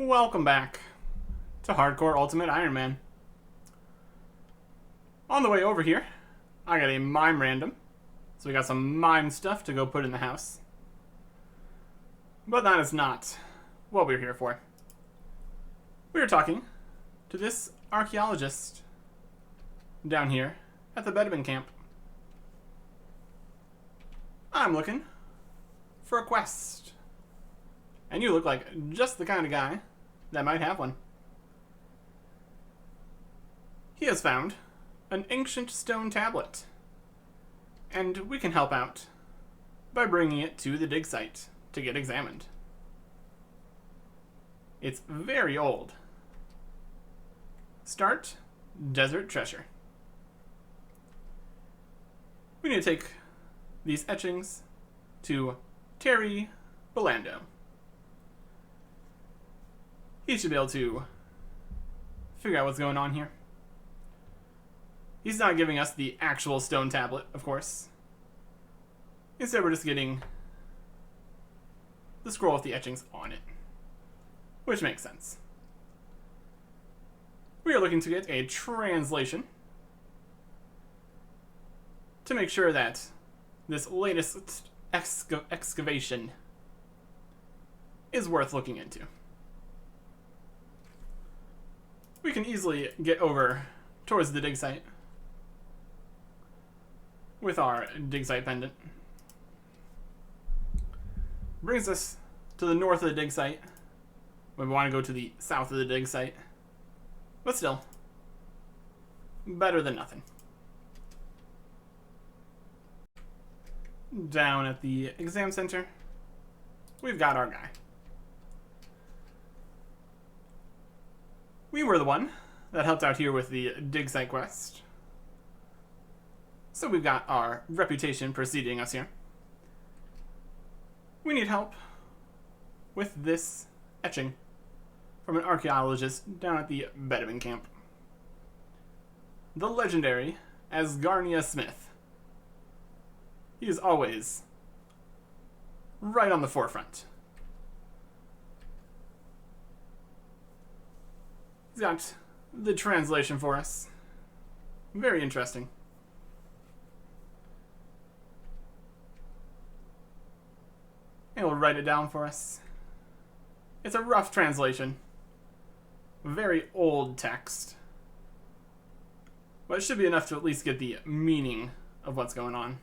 Welcome back to Hardcore Ultimate Iron Man. On the way over here, I got a mime random. So we got some mime stuff to go put in the house. But that is not what we're here for. We were talking to this archaeologist down here at the Bedouin camp. I'm looking for a quest. And you look like just the kind of guy that might have one. He has found an ancient stone tablet, and we can help out by bringing it to the dig site to get examined. It's very old. Start Desert Treasure. We need to take these etchings to Terry Belando. He should be able to figure out what's going on here. He's not giving us the actual stone tablet, of course. Instead, we're just getting the scroll with the etchings on it, which makes sense. We are looking to get a translation to make sure that this latest excavation is worth looking into. We can easily get over towards the dig site with our dig site pendant. Brings us to the north of the dig site when we want to go to the south of the dig site. But still, better than nothing. Down at the exam center, we've got our guy. We were the one that helped out here with the dig site quest. So we've got our reputation preceding us here. We need help with this etching from an archaeologist down at the Bedouin camp. The legendary Asgarnia Smith. He is always right on the forefront. He's got the translation for us. Very interesting. And he'll write it down for us. It's a rough translation. Very old text. But it should be enough to at least get the meaning of what's going on.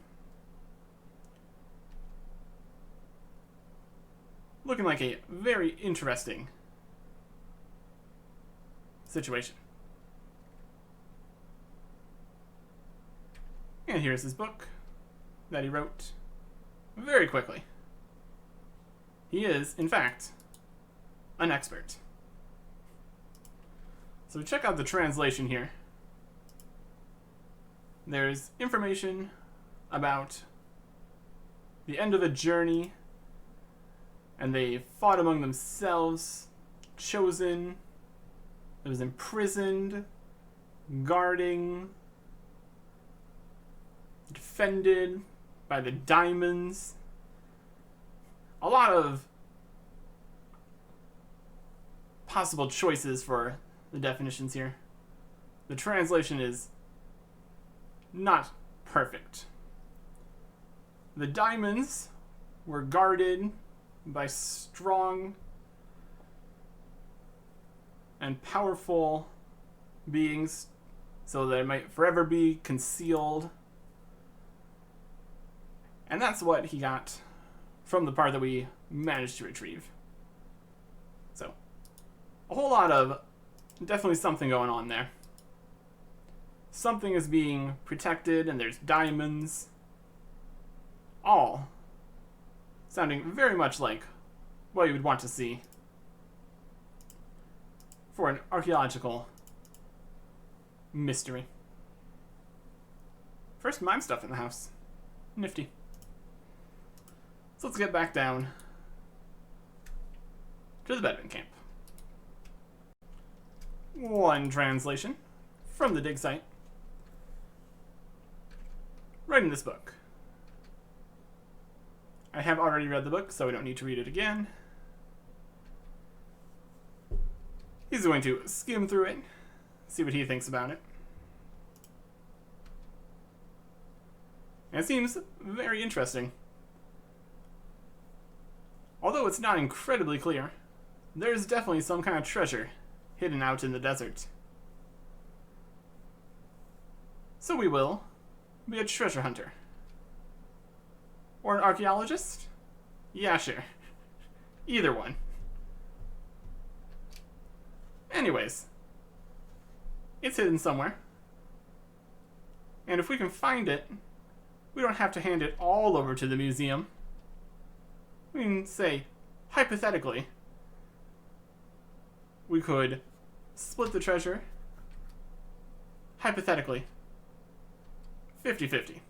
Looking like a very interesting situation. And here's his book that he wrote very quickly. He is, in fact, an expert. So check out the translation here. There's information about the end of a journey, and they fought among themselves, chosen, it was imprisoned, guarding, defended by the diamonds. A lot of possible choices for the definitions here. The translation is not perfect. The diamonds were guarded by strong and powerful beings so that it might forever be concealed. And that's what he got from the part that we managed to retrieve. So, a whole lot of definitely something going on there. Something is being protected, and there's diamonds. All sounding very much like what you would want to see for an archaeological mystery. First mime stuff in the house. Nifty. So let's get back down to the Bedouin camp. One translation from the dig site. Right in this book. I have already read the book, so we don't need to read it again. He's going to skim through it, see what he thinks about it. And it seems very interesting. Although it's not incredibly clear, there's definitely some kind of treasure hidden out in the desert. So we will be a treasure hunter. Or an archaeologist? Yeah, sure. Either one. Anyways, it's hidden somewhere. And if we can find it, we don't have to hand it all over to the museum. We can say, hypothetically, we could split the treasure, hypothetically, 50-50.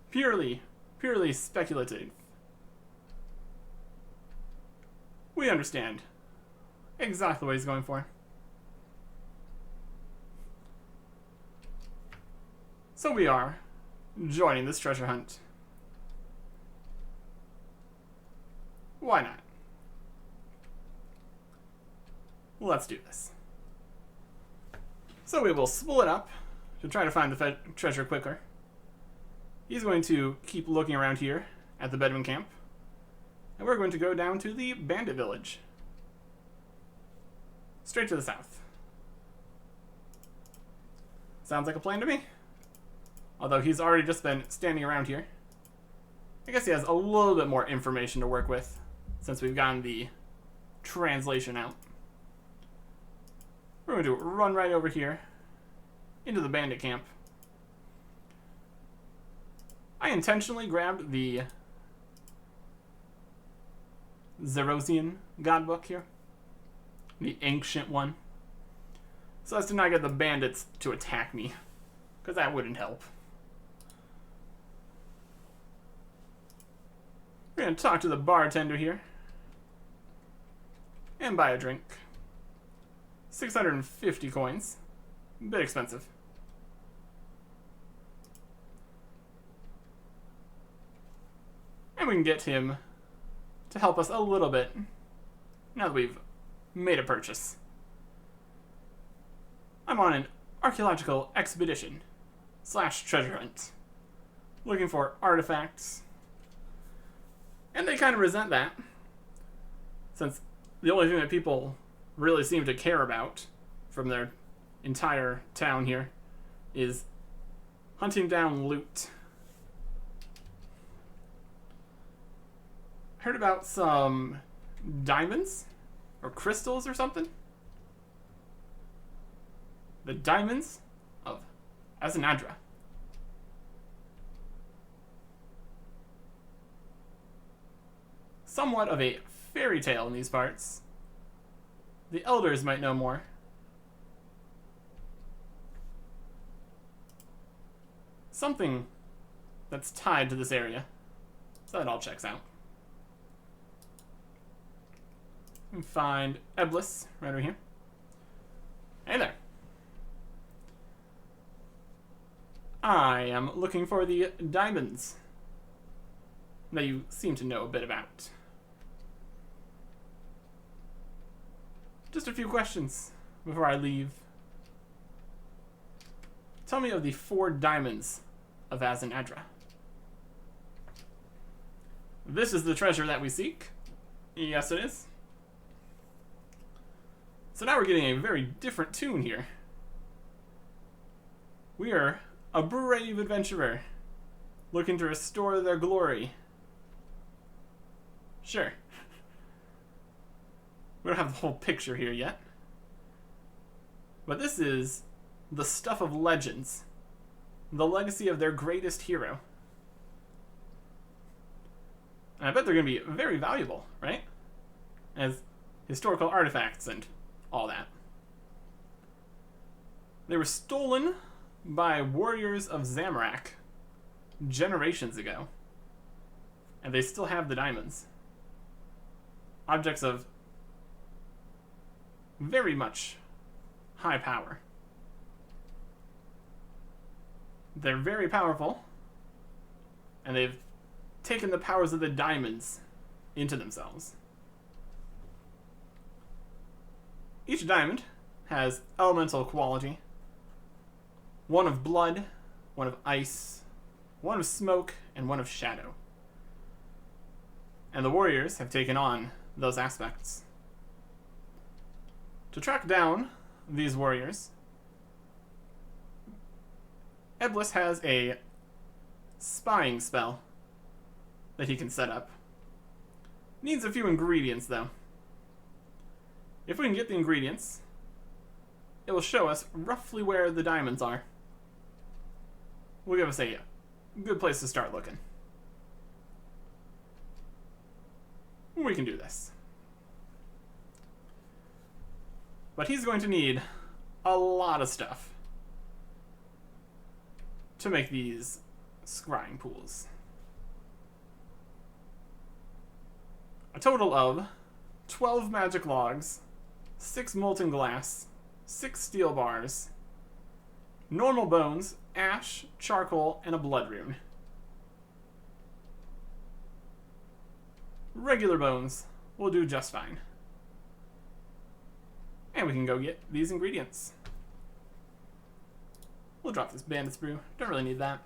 Purely speculative. We understand exactly what he's going for. So we are joining this treasure hunt. Why not? Let's do this. So we will split up to try to find the treasure quicker. He's going to keep looking around here at the Bedouin camp. And we're going to go down to the bandit village. Straight to the south. Sounds like a plan to me. Although he's already just been standing around here. I guess he has a little bit more information to work with since we've gotten the translation out. We're going to run right over here into the bandit camp. I intentionally grabbed the Zerosian godbook here, the ancient one, so as to not get the bandits to attack me, because that wouldn't help. We're going to talk to the bartender here and buy a drink. 650 coins. A bit expensive. And we can get him to help us a little bit now that we've made a purchase. I'm on an archaeological expedition / treasure hunt, looking for artifacts. And they kind of resent that, since the only thing that people really seem to care about from their entire town here is hunting down loot. Heard about some diamonds or crystals or something. The diamonds of Azinadra. Somewhat of a fairy tale in these parts. The elders might know more. Something that's tied to this area. So that all checks out. And find Eblis right over here. Hey there. I am looking for the diamonds that you seem to know a bit about. Just a few questions before I leave. Tell me of the 4 diamonds of Azinadra. This is the treasure that we seek. Yes, it is. So now we're getting a very different tune here. We are a brave adventurer looking to restore their glory. Sure. We don't have the whole picture here yet. But this is the stuff of legends. The legacy of their greatest hero. And I bet they're going to be very valuable, right? As historical artifacts and all that. They were stolen by warriors of Zamorak generations ago. And they still have the diamonds. Objects of very much high power. They're very powerful, and they've taken the powers of the diamonds into themselves. Each diamond has elemental quality. One of blood, one of ice, one of smoke, and one of shadow. And the warriors have taken on those aspects. To track down these warriors, Eblis has a spying spell that he can set up. Needs a few ingredients, though. If we can get the ingredients, it will show us roughly where the diamonds are. Will give us a good place to start looking. We can do this. But he's going to need a lot of stuff to make these scrying pools. A total of 12 magic logs, 6 molten glass, 6 steel bars, normal bones, ash, charcoal, and a blood rune. Regular bones will do just fine. And we can go get these ingredients. We'll drop this bandit's brew. Don't really need that.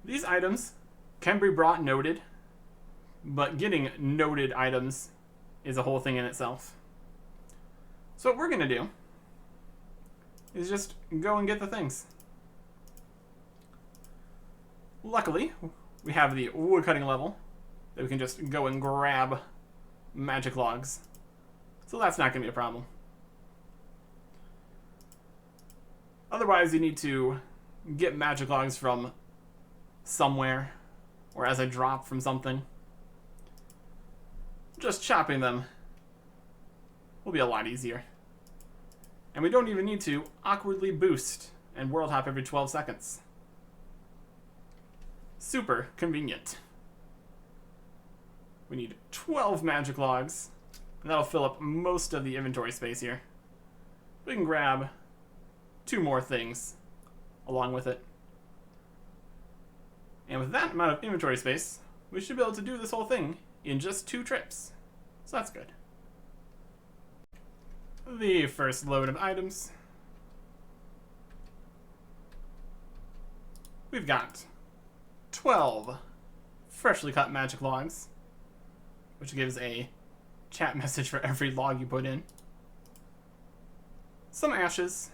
These items can be brought noted, but getting noted items is a whole thing in itself. So what we're going to do is just go and get the things. Luckily, we have the woodcutting level that we can just go and grab magic logs. So that's not going to be a problem. Otherwise, you need to get magic logs from somewhere, or as a drop from something. Just chopping them will be a lot easier. And we don't even need to awkwardly boost and world hop every 12 seconds. Super convenient. We need 12 magic logs, and that'll fill up most of the inventory space here. We can grab 2 more things along with it. And with that amount of inventory space, we should be able to do this whole thing in just 2 trips. So that's good. The first load of items. We've got 12 freshly cut magic logs, which gives a chat message for every log you put in. Some ashes,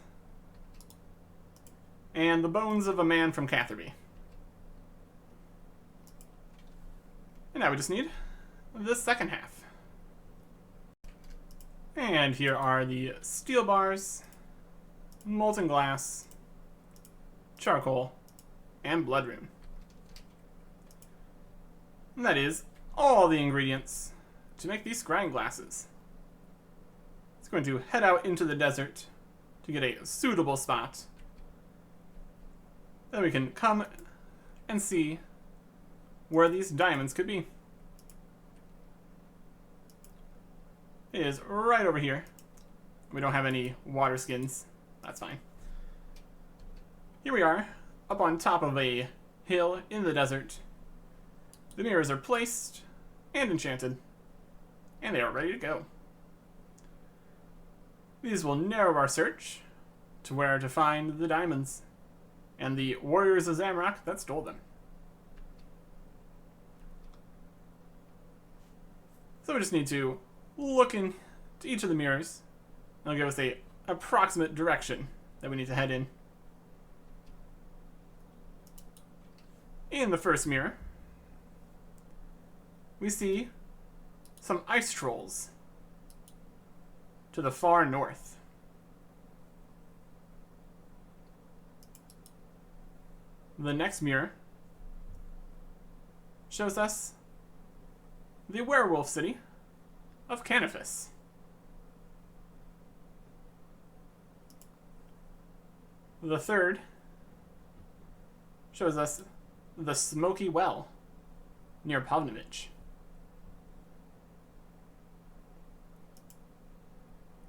and the bones of a man from Catherby. And now we just need the second half. And here are the steel bars, molten glass, charcoal, and blood rune. And that is all the ingredients to make these scrying glasses. It's going to head out into the desert to get a suitable spot. Then we can come and see where these diamonds could be. It is right over here. We don't have any water skins. That's fine. Here we are, up on top of a hill in the desert. The mirrors are placed and enchanted, and they are ready to go. These will narrow our search to where to find the diamonds and the warriors of Zamrock that stole them. So we just need to look into each of the mirrors. They'll give us a approximate direction that we need to head in. In the first mirror, we see some ice trolls to the far north. The next mirror shows us the werewolf city of Canifis. The third shows us the Smoky Well near Pavnovich.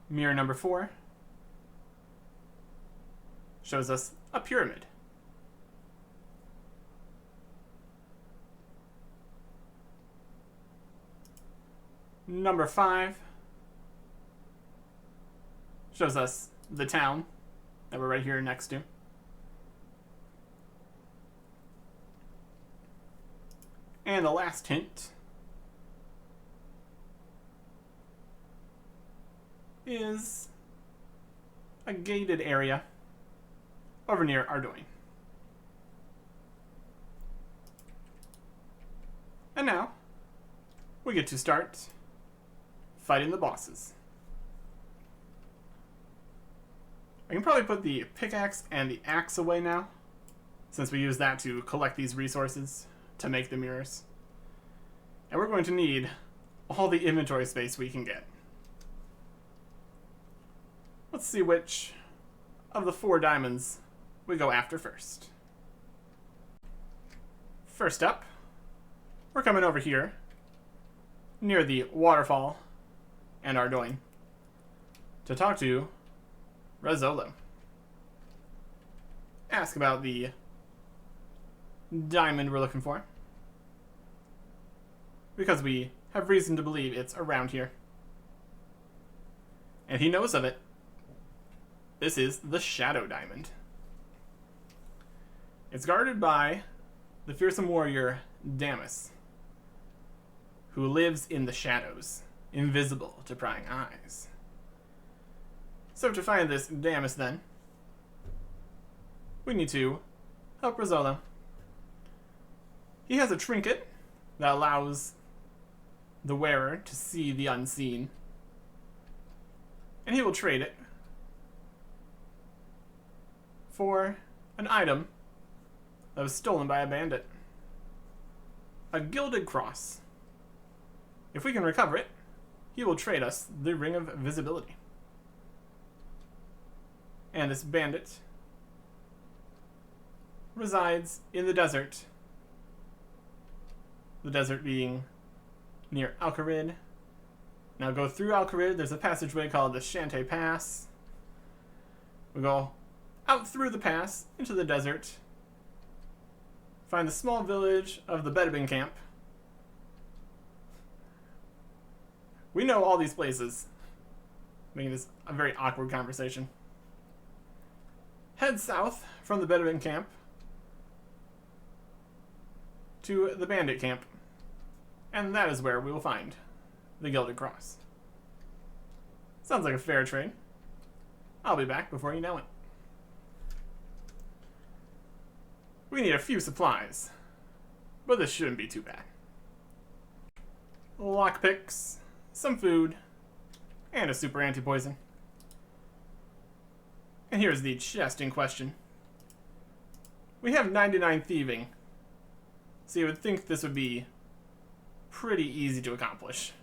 Mirror number 4 shows us a pyramid. number 5 shows us the town that we're right here next to. And the last hint is a gated area over near Ardoin. And now, we get to start fighting the bosses. I can probably put the pickaxe and the axe away now, since we use that to collect these resources to make the mirrors. And we're going to need all the inventory space we can get. Let's see which of the 4 diamonds we go after first. First up, we're coming over here near the waterfall and Ardoin to talk to Rizzolo. Ask about the diamond we're looking for, because we have reason to believe it's around here. And he knows of it. This is the Shadow Diamond. It's guarded by the fearsome warrior Damus, who lives in the shadows, invisible to prying eyes. So to find this Damus then, we need to help Rizzolo. He has a trinket that allows the wearer to see the unseen, and he will trade it for an item that was stolen by a bandit. A gilded cross. If we can recover it, he will trade us the Ring of Visibility. And this bandit resides in the desert. The desert being near Alcarid. Now go through Alcarid, there's a passageway called the Shante Pass. We go out through the pass into the desert. Find the small village of the Bedouin camp. We know all these places, making this a very awkward conversation. Head south from the Bedouin camp to the bandit camp, and that is where we will find the Gilded Cross. Sounds like a fair trade. I'll be back before you know it. We need a few supplies, but this shouldn't be too bad. Lockpicks, some food, and a super anti-poison. And here's the chest in question. We have 99 thieving, so you would think this would be pretty easy to accomplish.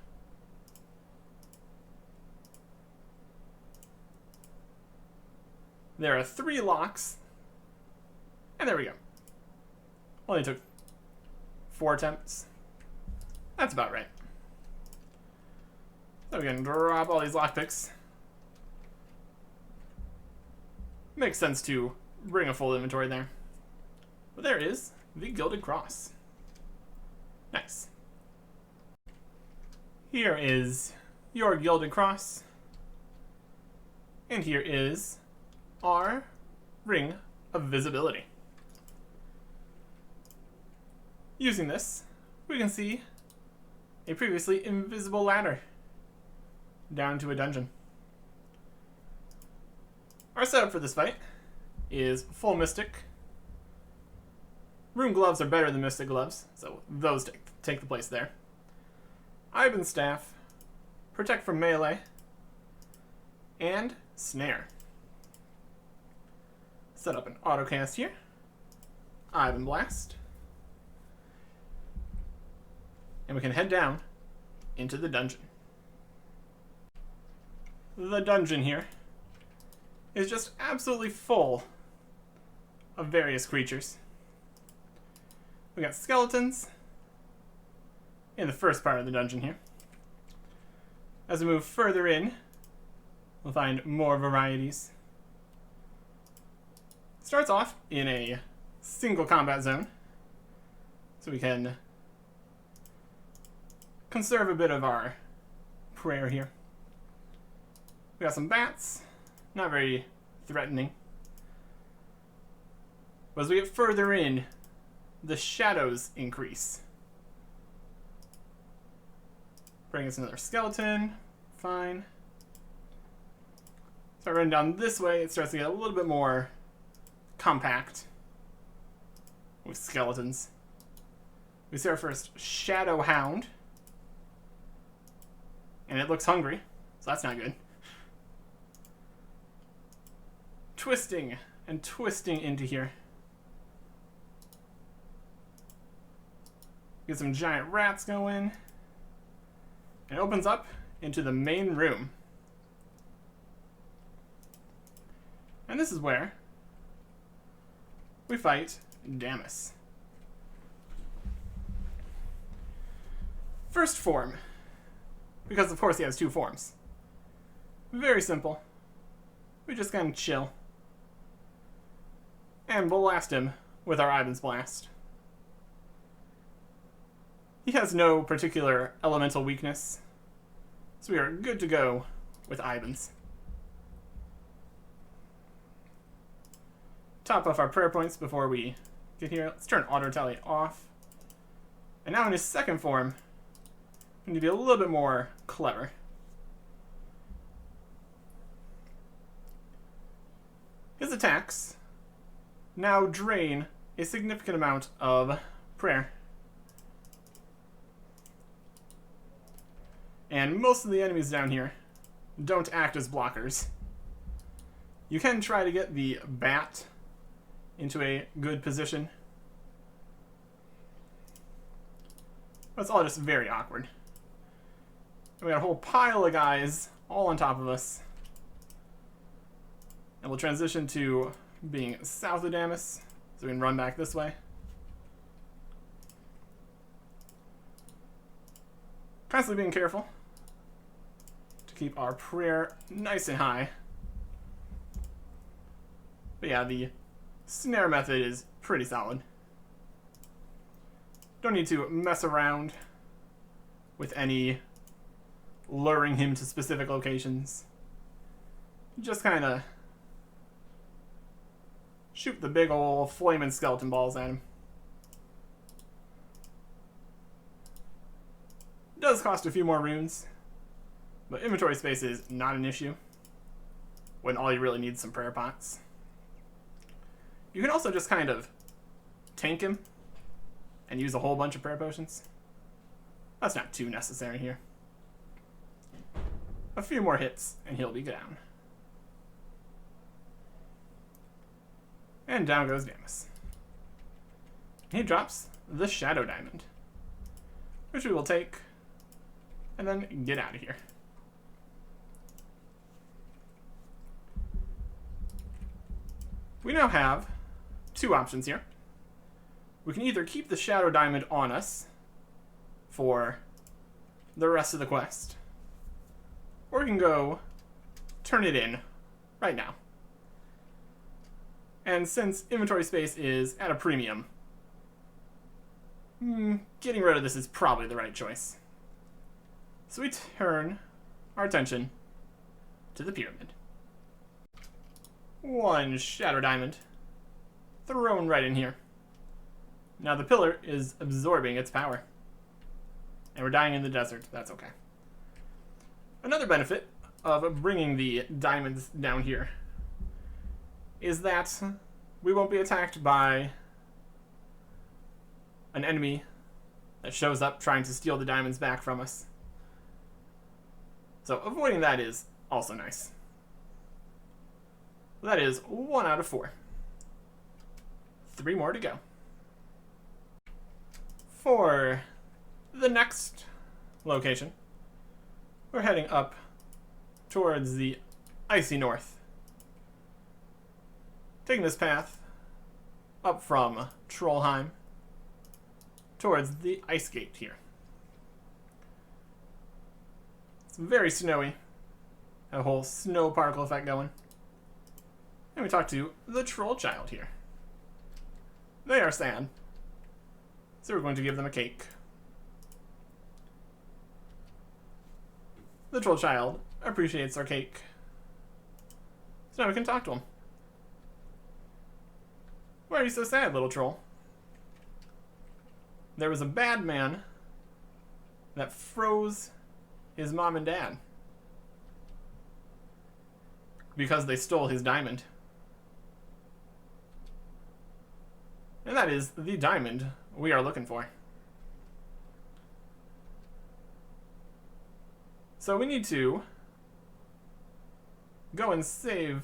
There are 3 locks, and there we go. Only took 4 attempts. That's about right. So we can drop all these lockpicks. Makes sense to bring a full inventory there. But there is the Gilded Cross. Nice. Here is your Gilded Cross. And here is our Ring of Visibility. Using this, we can see a previously invisible ladder down to a dungeon. Our setup for this fight is full Mystic. Rune gloves are better than Mystic gloves, so those take the place there. Ivan Staff, Protect from Melee, and Snare. Set up an autocast here. Ivan Blast. And we can head down into the dungeon. The dungeon here is just absolutely full of various creatures. We got skeletons in the first part of the dungeon here. As we move further in, we'll find more varieties. Starts off in a single combat zone, so we can conserve a bit of our prayer here. We got some bats. Not very threatening. But as we get further in, the shadows increase. Bring us another skeleton. Fine. Start running down this way, it starts to get a little bit more compact with skeletons. We see our first shadow hound. And it looks hungry, so that's not good. Twisting and twisting into here. Get some giant rats going. And it opens up into the main room. And this is where we fight Damus. First form. Because of course he has two forms. Very simple. We just kind of chill. And blast him with our Ivan's Blast. He has no particular elemental weakness. So we are good to go with Ivan's. Top off our prayer points before we get here. Let's turn auto tally off. And now in his second form, we need to be a little bit more clever. His attacks now drain a significant amount of prayer. And most of the enemies down here don't act as blockers. You can try to get the bat into a good position. But it's all just very awkward. We got a whole pile of guys all on top of us. And we'll transition to being south of Damus, so we can run back this way. Constantly being careful to keep our prayer nice and high. But yeah, the snare method is pretty solid. Don't need to mess around with any luring him to specific locations. Just kind of shoot the big ol' flaming skeleton balls at him. Does cost a few more runes, but inventory space is not an issue when all you really need is some prayer pots. You can also just kind of tank him and use a whole bunch of prayer potions. That's not too necessary here. A few more hits and he'll be down. And down goes Damus. He drops the Shadow Diamond, which we will take and then get out of here. We now have two options here. We can either keep the Shadow Diamond on us for the rest of the quest, or we can go turn it in right now. And since inventory space is at a premium, getting rid of this is probably the right choice. So we turn our attention to the pyramid. One Shadow Diamond thrown right in here. Now the pillar is absorbing its power. And we're dying in the desert. That's okay. Another benefit of bringing the diamonds down here is that we won't be attacked by an enemy that shows up trying to steal the diamonds back from us. So avoiding that is also nice. That is 1 out of 4. 3 more to go. For the next location, we're heading up towards the icy north. Taking this path up from Trollheim towards the ice gate here. It's very snowy. A whole snow particle effect going. And we talk to the troll child here. They are sad, so we're going to give them a cake. the troll child appreciates our cake. So now we can talk to him. Why are you so sad, little troll? There was a bad man that froze his mom and dad because they stole his diamond. And that is the diamond we are looking for. So we need to go and save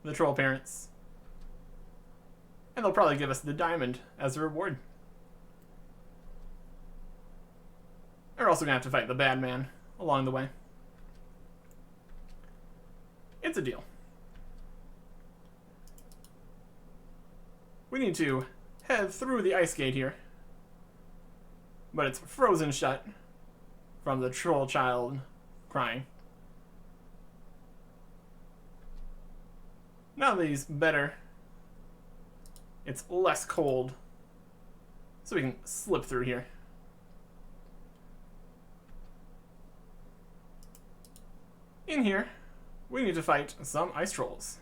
the troll parents. And they'll probably give us the diamond as a reward. We're also going to have to fight the bad man along the way. It's a deal. We need to head through the ice gate here. But it's frozen shut from the troll child crying. Now that he's better, it's less cold, so we can slip through here. In here, we need to fight some ice trolls.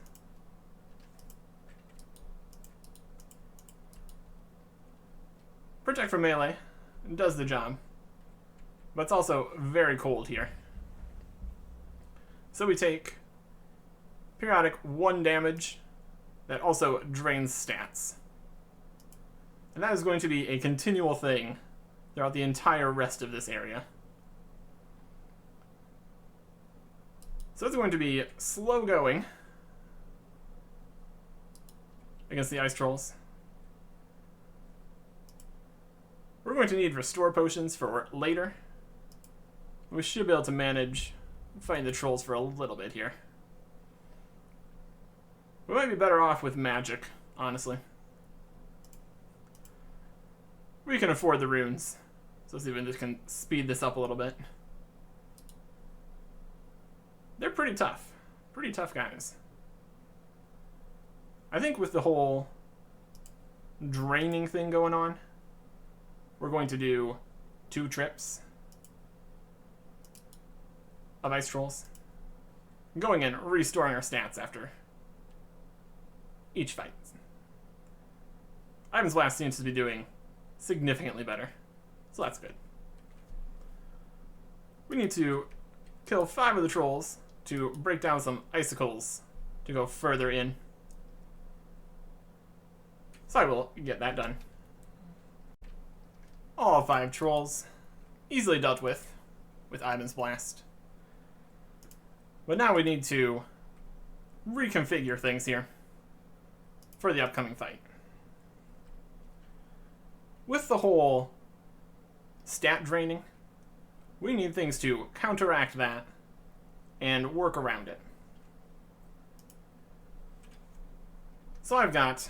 Protect from melee does the job, but it's also very cold here. So we take periodic 1 damage that also drains stats. And that is going to be a continual thing throughout the entire rest of this area. So it's going to be slow going against the ice trolls. We're going to need restore potions for later. We should be able to manage fighting the trolls for a little bit here. We might be better off with magic, honestly. We can afford the runes, so let's see if we can speed this up a little bit. They're pretty tough guys. I think with the whole draining thing going on, we're going to do 2 trips of ice trolls, going in, restoring our stats after each fight. Ivan's Blast seems to be doing significantly better, so that's good. We need to kill 5 of the trolls to break down some icicles to go further in. So I will get that done. All 5 trolls easily dealt with Ivan's Blast. But now we need to reconfigure things here for the upcoming fight. With the whole stat draining, we need things to counteract that and work around it. So I've got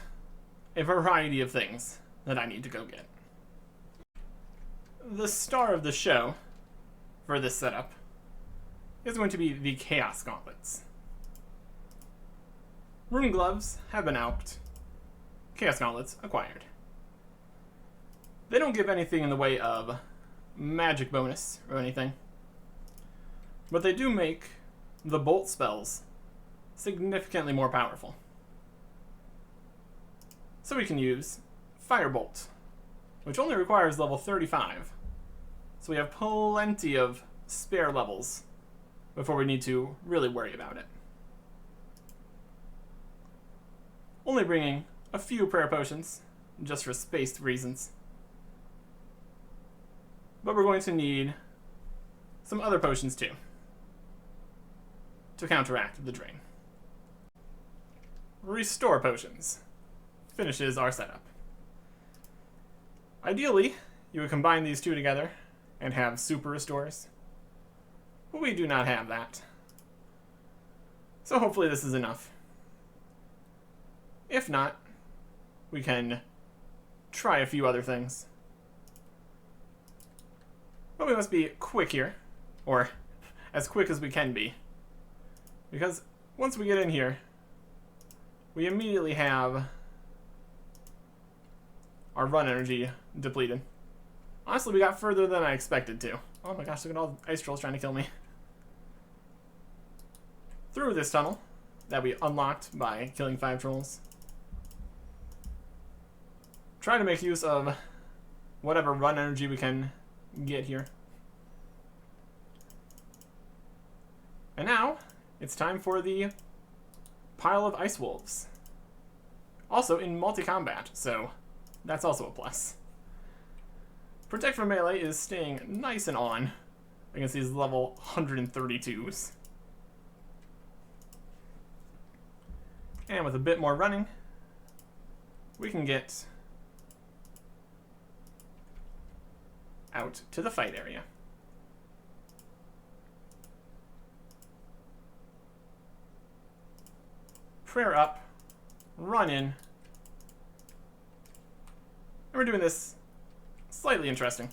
a variety of things that I need to go get. The star of the show for this setup is going to be the Chaos Gauntlets. Rune Gloves have been out. Chaos Gauntlets acquired. They don't give anything in the way of magic bonus or anything, but they do make the bolt spells significantly more powerful. So we can use Firebolt, which only requires level 35. So we have plenty of spare levels before we need to really worry about it. Only bringing a few prayer potions, just for spaced reasons. But we're going to need some other potions too, to counteract the drain. Restore potions finishes our setup. Ideally, you would combine these 2 together and have super restores, but we do not have that. So hopefully this is enough. If not, we can try a few other things. But we must be quick here, or as quick as we can be, because once we get in here, we immediately have our run energy depleted. Honestly, we got further than I expected to Oh my gosh, look at all the ice trolls trying to kill me. Through this tunnel that we unlocked by killing 5 trolls. Try to make use of whatever run energy we can get here. And now, it's time for the pile of ice wolves. Also in multi-combat, so that's also a plus. Protect from melee is staying nice and on against these level 132s. And with a bit more running, we can get out to the fight area. Prayer up, run in, and we're doing this slightly interesting.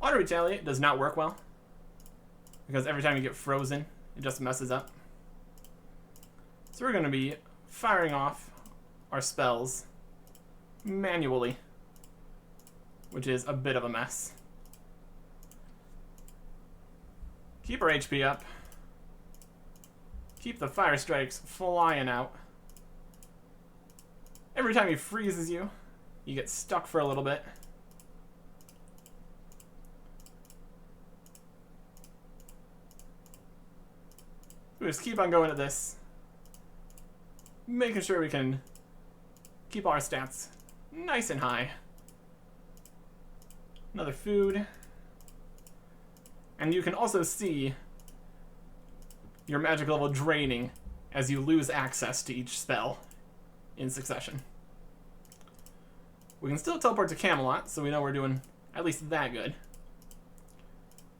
Auto retaliate does not work well because every time you get frozen, it just messes up. So we're going to be firing off our spells manually, which is a bit of a mess. Keep our HP up. Keep the fire strikes flying out. Every time he freezes you, you get stuck for a little bit. We just keep on going at this, making sure we can keep our stats nice and high. Another food. And you can also see your magic level draining as you lose access to each spell in succession. We can still teleport to Camelot, so we know we're doing at least that good.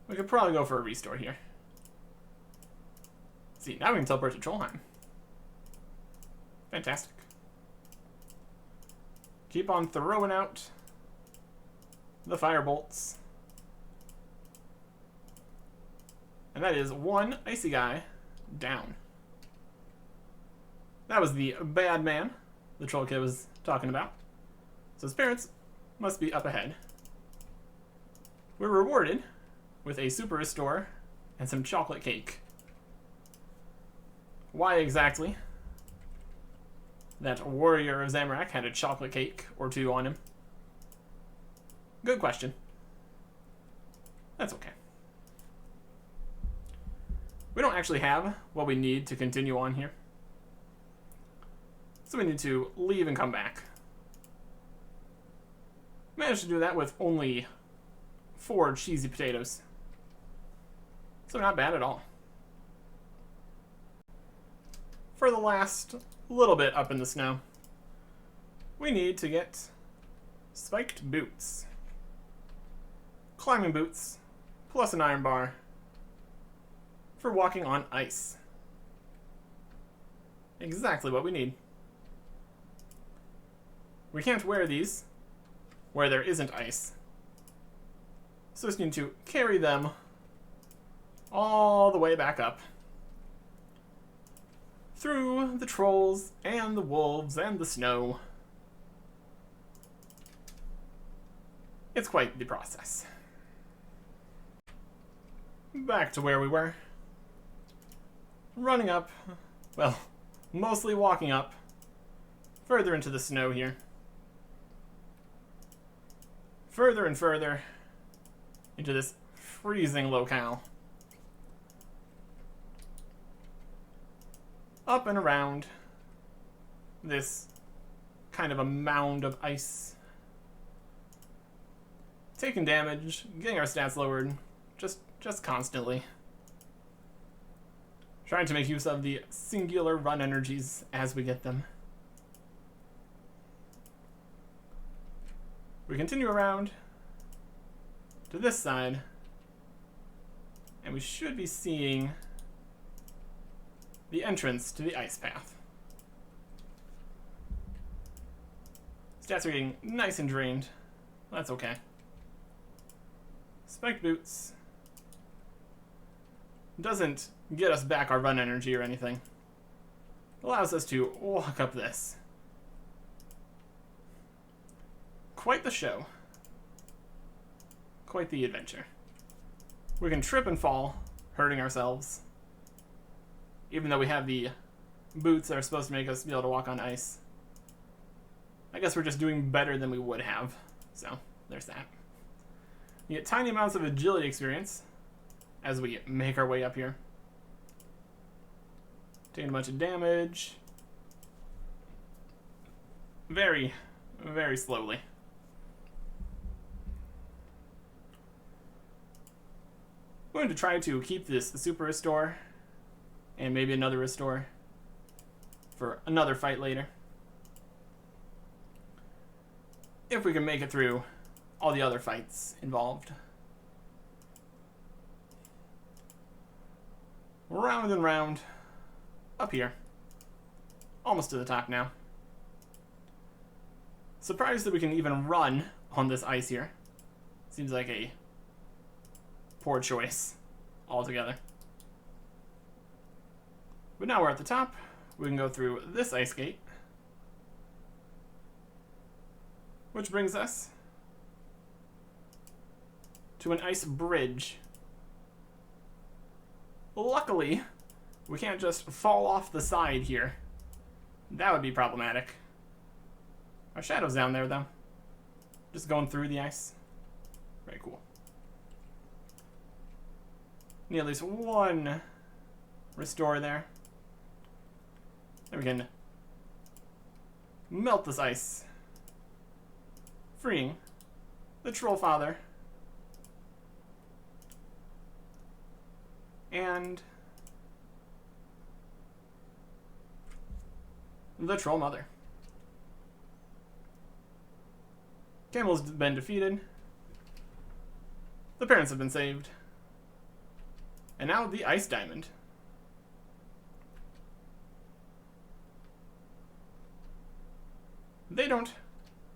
We could probably go for a restore here. See, now we can teleport to Trollheim. Fantastic. Keep on throwing out the fire bolts. And that is one icy guy down. That was the bad man the troll kid was talking about. So his parents must be up ahead. We're rewarded with a super restore and some chocolate cake. Why exactly that warrior of Zamorak had a chocolate cake or two on him? Good question. That's okay. We don't actually have what we need to continue on here. So we need to leave and come back. Managed to do that with only 4 cheesy potatoes. So not bad at all. For the last little bit up in the snow, we need to get spiked boots. Climbing boots, plus an iron bar for walking on ice. Exactly what we need. We can't wear these where there isn't ice. So we just need to carry them all the way back up. Through the trolls and the wolves and the snow. It's quite the process. Back to where we were. Running up, well, mostly walking up, further into the snow here. Further and further into this freezing locale. Up and around this kind of a mound of ice. Taking damage, getting our stats lowered, just constantly. Trying to make use of the singular run energies as we get them. We continue around to this side, and we should be seeing the entrance to the ice path. Stats are getting nice and drained. That's okay. Spiked boots doesn't get us back our run energy or anything. It allows us to walk up this. Quite the show. quite the adventure. We can trip and fall, hurting ourselves. Even though we have the boots that are supposed to make us be able to walk on ice. I guess we're just doing better than we would have. So, there's that. You get tiny amounts of agility experience as we make our way up here. Taking a bunch of damage. Very, very slowly. I'm going to try to keep this super restore and maybe another restore for another fight later. If we can make it through all the other fights involved. Round and round. Up here. Almost to the top now. Surprised that we can even run on this ice here. Seems like a poor choice altogether. But now we're at the top. We can go through this ice gate. Which brings us to an ice bridge. Luckily, we can't just fall off the side here. That would be problematic. Our shadow's down there, though. Just going through the ice. Very cool. Need at least one restore there. Then we can melt this ice, freeing the Troll Father and the Troll Mother. Camel's been defeated. The parents have been saved. And now the Ice Diamond. They don't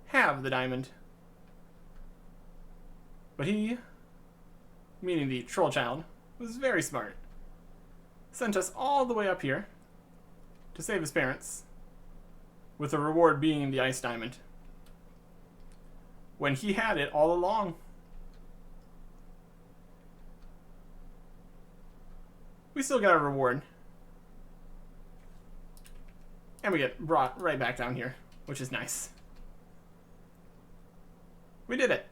have the diamond. But he, meaning the Troll Child, was very smart. Sent us all the way up here to save his parents, with the reward being the Ice Diamond. When he had it all along. We still got a reward. And we get brought right back down here, which is nice. We did it.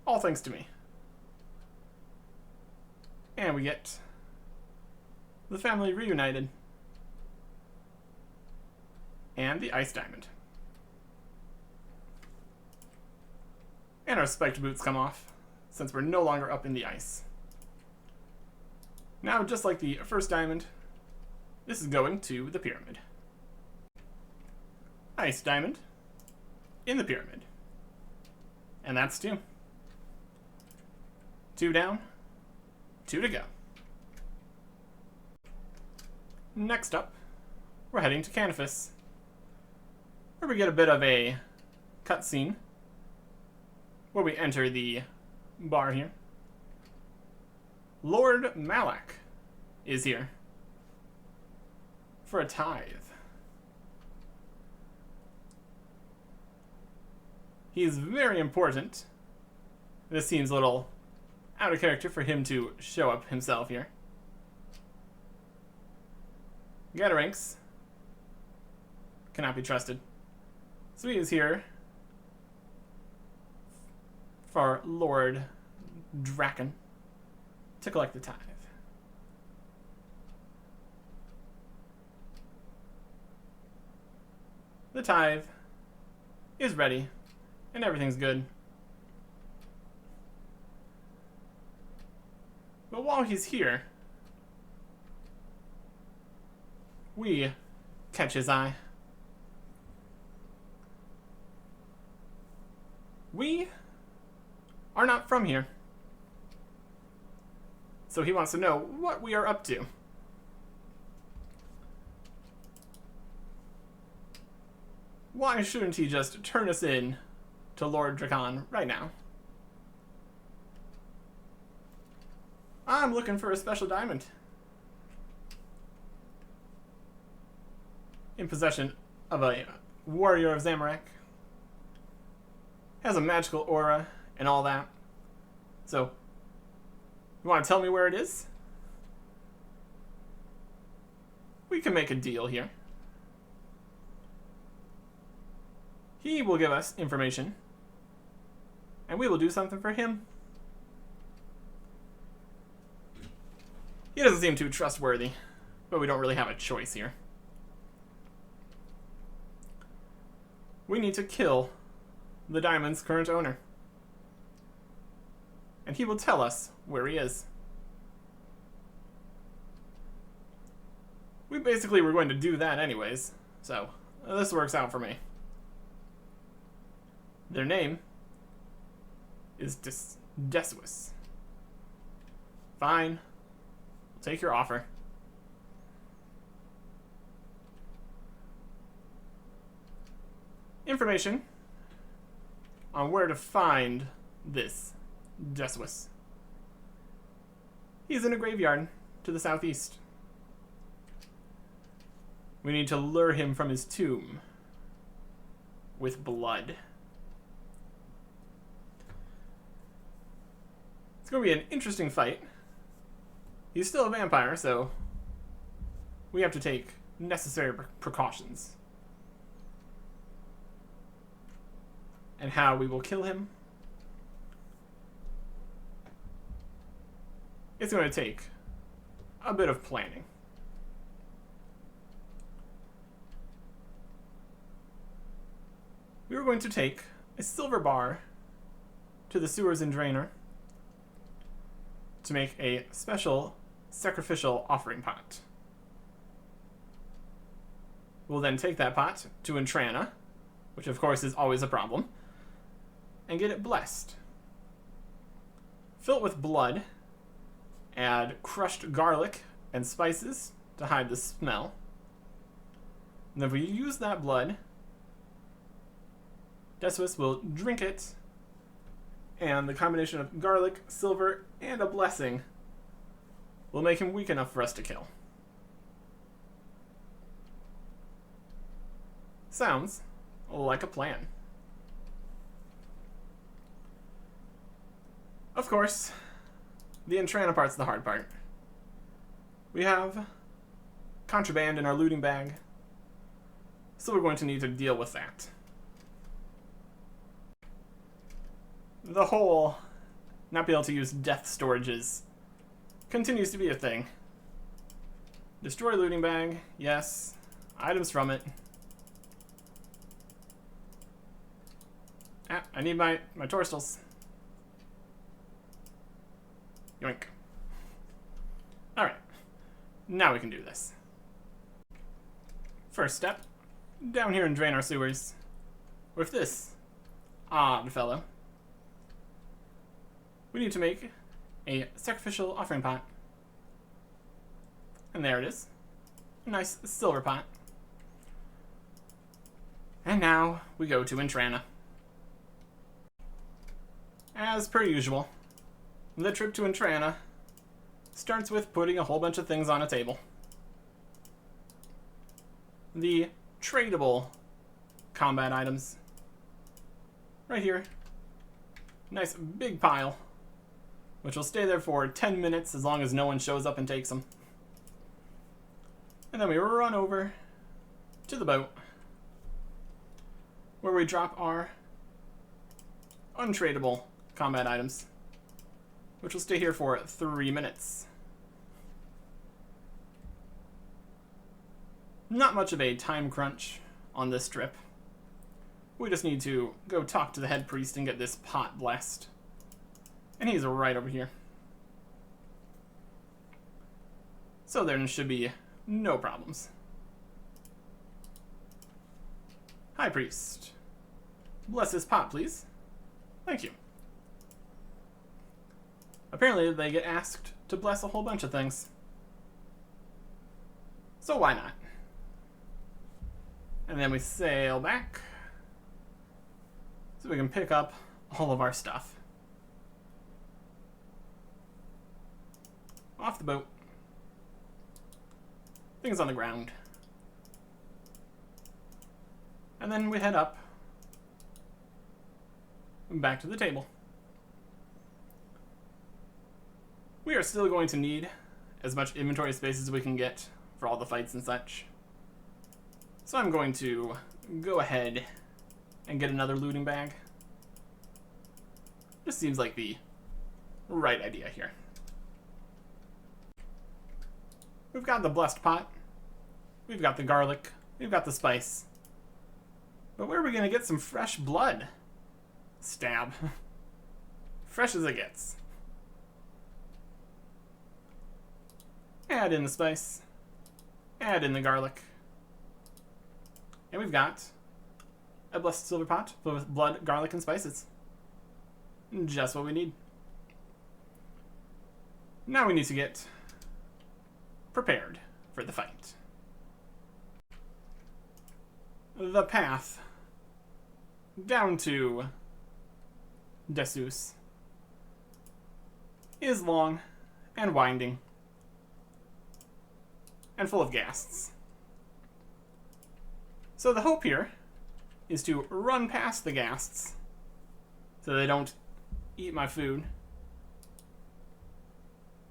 All thanks to me. And we get the family reunited. And the Ice Diamond. And our spiked boots come off, since we're no longer up in the ice. Now, just like the first diamond, this is going to the pyramid. Ice Diamond in the pyramid. And that's 2. 2 down, 2 to go. Next up, we're heading to Canifis, where we get a bit of a cutscene where we enter the bar here. Lord Malak is here for a tithe. He is very important. This seems a little out of character for him to show up himself here. Gatarinx cannot be trusted. So he is here for Lord Draken to collect the tithe. The tithe is ready and everything's good. But while he's here, we catch his eye. We are not from here. So he wants to know what we are up to. Why shouldn't he just turn us in to Lord Draken right now? I'm looking for a special diamond. In possession of a warrior of Zamorak. Has a magical aura and all that. So, you want to tell me where it is? We can make a deal here. He will give us information, and we will do something for him. He doesn't seem too trustworthy, but we don't really have a choice here. We need to kill the diamond's current owner. And he will tell us where he is. We basically were going to do that anyways, so this works out for me. Their name is Desuis. Fine. I'll take your offer. Information on where to find this Desuis. He's in a graveyard to the southeast. We need to lure him from his tomb with blood. It's going to be an interesting fight. He's still a vampire, so we have to take necessary precautions. And how we will kill him, it's going to take a bit of planning. We were going to take a silver bar to the sewers and drainer to make a special sacrificial offering pot. We'll then take that pot to Entrana, which of course is always a problem, and get it blessed. Fill it with blood, add crushed garlic and spices to hide the smell. And if we use that blood, Desuis will drink it, and the combination of garlic, silver, and a blessing will make him weak enough for us to kill. Sounds like a plan. Of course, the Entrana part's the hard part. We have contraband in our looting bag, so we're going to need to deal with that. The whole not be able to use death storages continues to be a thing. Destroy looting bag, yes. Items from it. Ah, I need my torstals. Yoink. Alright. Now we can do this. First step. Down here and drain our sewers. With this odd fellow. We need to make a sacrificial offering pot. And there it is. A nice silver pot. And now we go to Entrana. As per usual, the trip to Entrana starts with putting a whole bunch of things on a table. The tradable combat items. Right here. Nice big pile, which will stay there for 10 minutes as long as no one shows up and takes them. And then we run over to the boat, where we drop our untradable combat items, which will stay here for 3 minutes. Not much of a time crunch on this trip. We just need to go talk to the head priest and get this pot blessed. And he's right over here. So there should be no problems. High priest. Bless this pot, please. Thank you. Apparently they get asked to bless a whole bunch of things. So why not? And then we sail back so we can pick up all of our stuff. Off the boat. Things on the ground. And then we head up back to the table. We are still going to need as much inventory space as we can get for all the fights and such. So I'm going to go ahead and get another looting bag. This seems like the right idea here. We've got the blessed pot. We've got the garlic. We've got the spice. But where are we going to get some fresh blood? Stab. Fresh as it gets. Add in the spice. Add in the garlic. And we've got a blessed silver pot filled with blood, garlic, and spices. Just what we need. Now we need to get prepared for the fight. The path down to Desus is long and winding and full of ghasts. So the hope here is to run past the ghasts so they don't eat my food.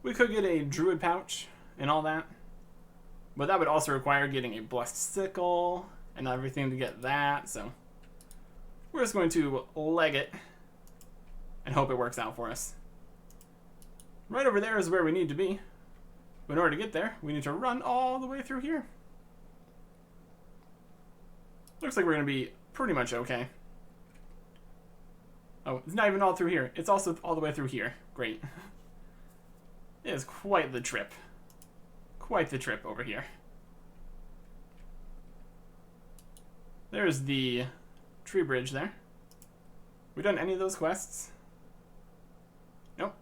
We could get a druid pouch and all that, but that would also require getting a blessed sickle and everything to get that, so we're just going to leg it and hope it works out for us. Right over there is where we need to be. But in order to get there, we need to run all the way through here. Looks like we're going to be pretty much okay. Oh, it's not even all through here. It's also all the way through here. Great. It is quite the trip. Quite the trip over here. There's the tree bridge there. We done any of those quests? Nope.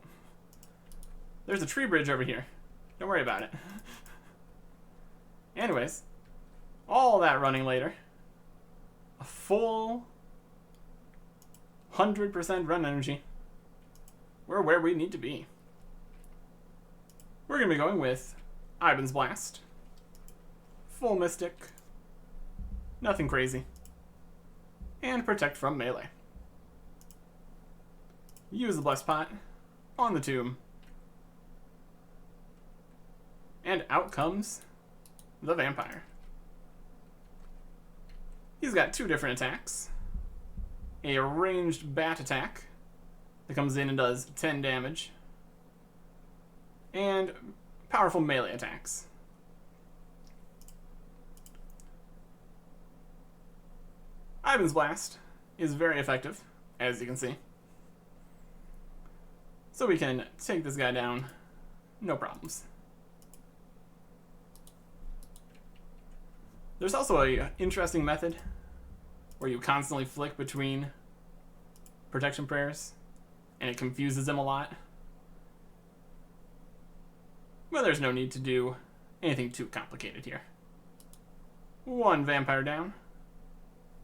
There's a tree bridge over here. Don't worry about it. Anyways, all that running later. A full 100% run energy. We're where we need to be. We're going to be going with Ivan's Blast. Full Mystic. Nothing crazy. And Protect from melee. Use the Blessed Pot on the tomb. And out comes the vampire. He's got two different attacks. A ranged bat attack that comes in and does 10 damage. And powerful melee attacks. Ivan's Blast is very effective, as you can see. So we can take this guy down, no problems. There's also an interesting method where you constantly flick between protection prayers, and it confuses him a lot. But there's no need to do anything too complicated here. One vampire down,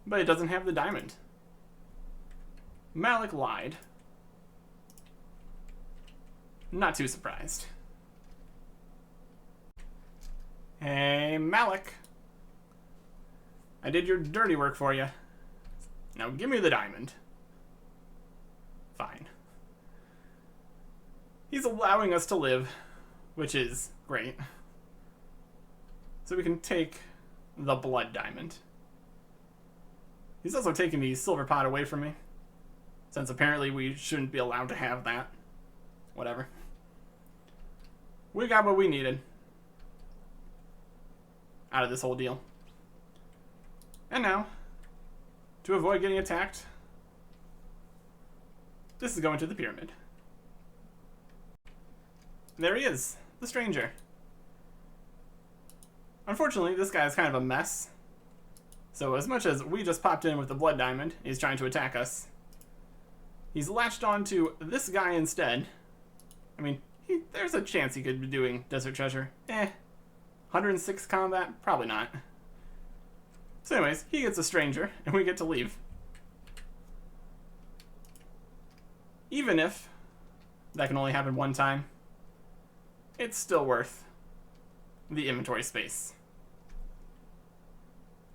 but it doesn't have the diamond. Malik lied. Not too surprised. Hey, Malik. I did your dirty work for you. Now give me the diamond. Fine. He's allowing us to live, which is great. So we can take the blood diamond. He's also taking the silver pot away from me, since apparently we shouldn't be allowed to have that. Whatever. We got what we needed out of this whole deal. And now, to avoid getting attacked, this is going to the pyramid. There he is, the stranger. Unfortunately, this guy is kind of a mess. So as much as we just popped in with the blood diamond, he's trying to attack us. He's latched onto this guy instead. I mean, there's a chance he could be doing Desert Treasure. 106 combat? Probably not. So anyways, he gets a stranger, and we get to leave. Even if that can only happen one time, it's still worth the inventory space.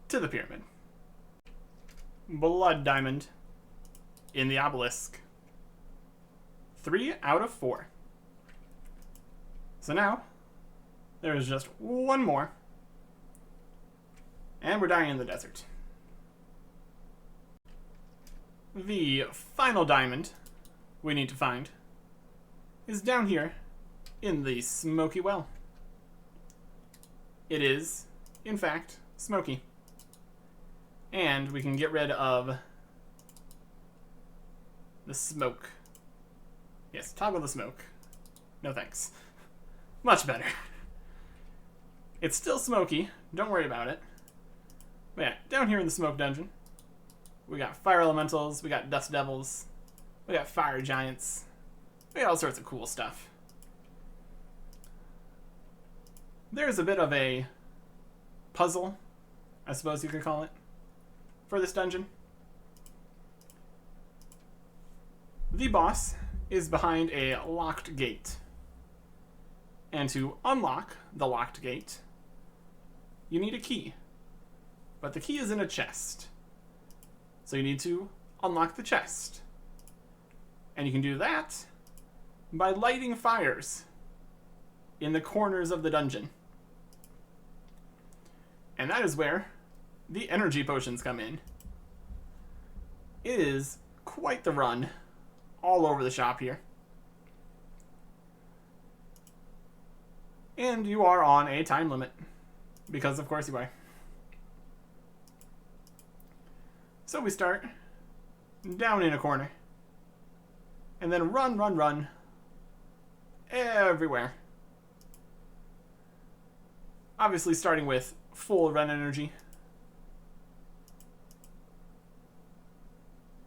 To the pyramid. Blood diamond in the obelisk. 3 out of 4. So now, there is just one more. And we're dying in the desert. The final diamond we need to find is down here in the smoky well. It is, in fact, smoky. And we can get rid of the smoke. Yes, toggle the smoke. No thanks. Much better. It's still smoky, don't worry about it. But yeah, down here in the smoke dungeon, we got fire elementals, we got dust devils, we got fire giants, we got all sorts of cool stuff. There's a bit of a puzzle, I suppose you could call it, for this dungeon. The boss is behind a locked gate. And to unlock the locked gate, you need a key. But the key is in a chest. So you need to unlock the chest. And you can do that by lighting fires in the corners of the dungeon. And that is where the energy potions come in. It is quite the run all over the shop here. And you are on a time limit. Because of course you are. So we start down in a corner. And then run, run, run. Everywhere. Obviously starting with full run energy.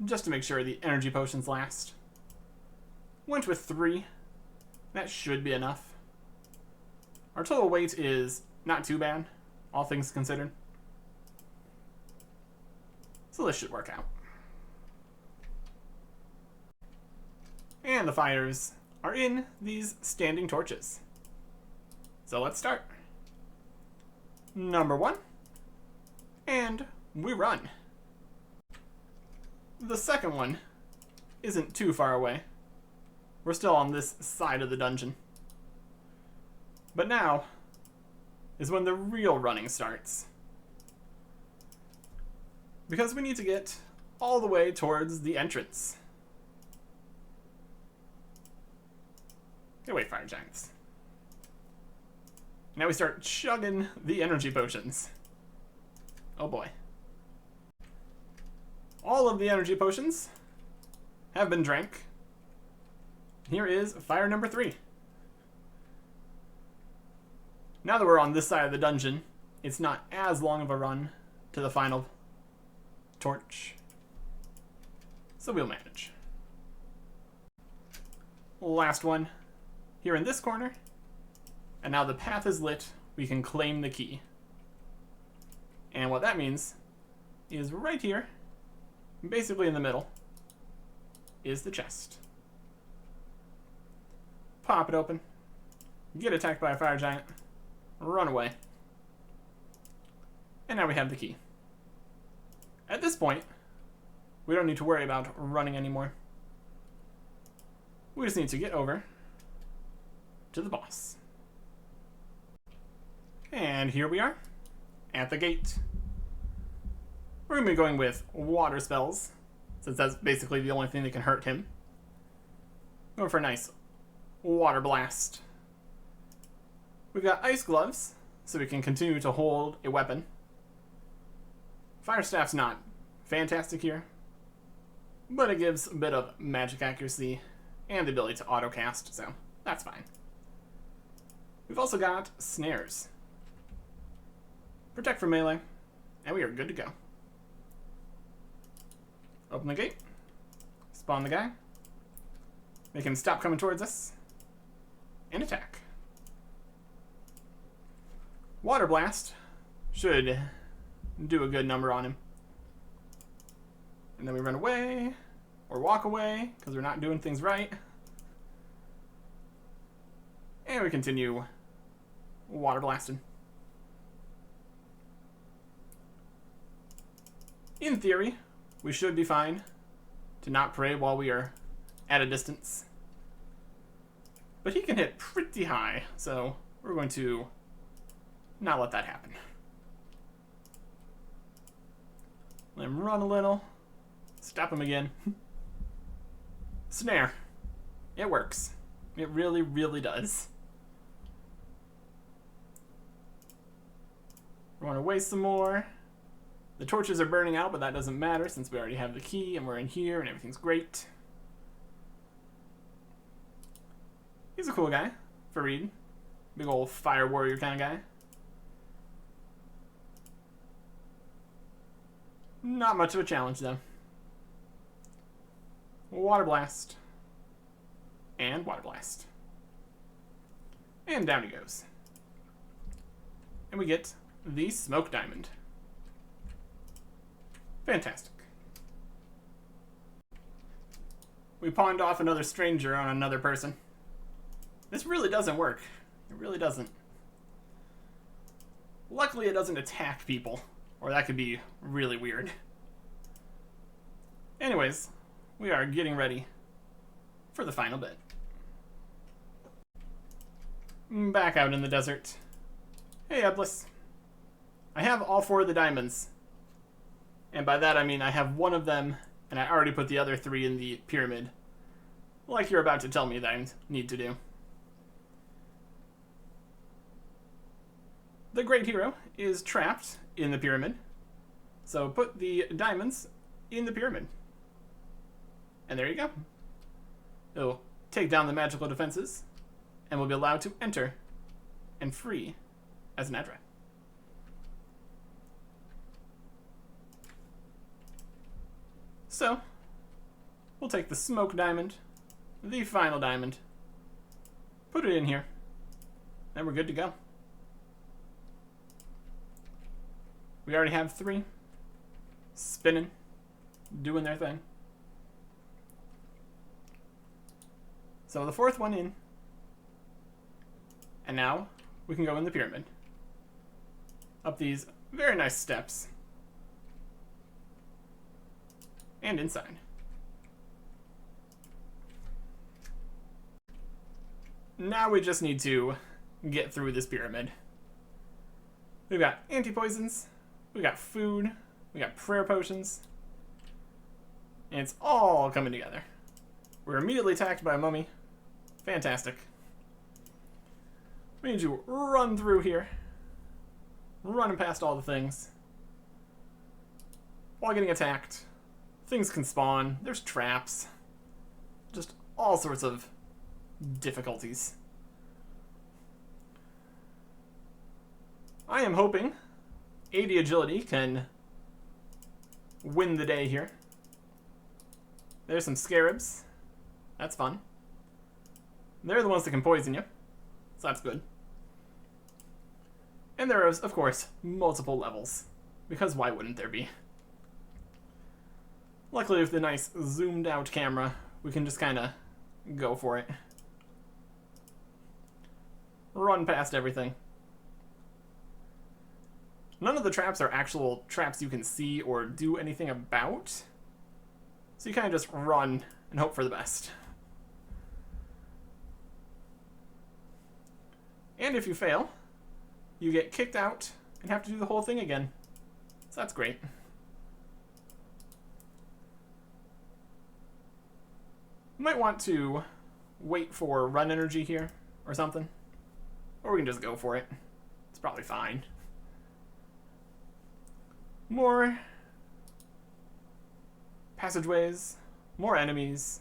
Just to make sure the energy potions last. Went with 3. That should be enough. Our total weight is not too bad, all things considered. So this should work out. And the fires are in these standing torches. So let's start. Number 1. And we run. The second one isn't too far away. We're still on this side of the dungeon. But now is when the real running starts. Because we need to get all the way towards the entrance. Get away, fire giants. Now we start chugging the energy potions. Oh boy. All of the energy potions have been drank. Here is fire number 3. Now that we're on this side of the dungeon, it's not as long of a run to the final torch. So we'll manage. Last one here in this corner. And now the path is lit, we can claim the key. And what that means is right here, basically in the middle, is the chest. Pop it open, get attacked by a fire giant, run away. And now we have the key. At this point, we don't need to worry about running anymore. We just need to get over to the boss. And here we are, at the gate. We're going to be going with water spells, since that's basically the only thing that can hurt him. Going for a nice water blast. We've got ice gloves, so we can continue to hold a weapon. Fire staff's not fantastic here, but it gives a bit of magic accuracy and the ability to auto cast, so that's fine. We've also got snares. Protect from melee, and we are good to go. Open the gate, spawn the guy, make him stop coming towards us, and attack. Water blast should do a good number on him. And then we run away, or walk away, because we're not doing things right. And we continue water blasting. In theory, we should be fine to not pray while we are at a distance. But he can hit pretty high, so we're going to not let that happen. Let him run a little. Stop him again. Snare. It works. It really, really does. We want to waste some more. The torches are burning out, but that doesn't matter since we already have the key and we're in here and everything's great. He's a cool guy, Fareed. Big old fire warrior kind of guy. Not much of a challenge, though. Water blast. And water blast. And down he goes. And we get the smoke diamond. Fantastic. We pawned off another stranger on another person. This really doesn't work. It really doesn't. Luckily, it doesn't attack people, or that could be really weird. Anyways, we are getting ready for the final bit. Back out in the desert. Hey, Eblis. I have all 4 of the diamonds. And by that I mean I have 1 of them, and I already put the other 3 in the pyramid. Like you're about to tell me that I need to do. The Great Hero is trapped in the pyramid. So put the diamonds in the pyramid. And there you go. It'll take down the magical defenses, and will be allowed to enter and free as an Edra. So, we'll take the smoke diamond, the final diamond, put it in here, and we're good to go. We already have 3 spinning, doing their thing. So the 4th one in, and now we can go in the pyramid. Up these very nice steps. And inside. Now we just need to get through this pyramid. We've got anti-poisons, we got food, we got prayer potions, and it's all coming together. We're immediately attacked by a mummy. Fantastic. We need to run through here, running past all the things, while getting attacked. Things can spawn, there's traps, just all sorts of difficulties. I am hoping 80 agility can win the day here. There's some scarabs. That's fun. They're the ones that can poison you, so that's good. And there is, of course, multiple levels, because why wouldn't there be? Luckily, with the nice zoomed out camera, we can just kind of go for it. Run past everything. None of the traps are actual traps you can see or do anything about. So you kind of just run and hope for the best. And if you fail, you get kicked out and have to do the whole thing again. So that's great. You might want to wait for run energy here or something. Or we can just go for it. It's probably fine. More passageways, more enemies.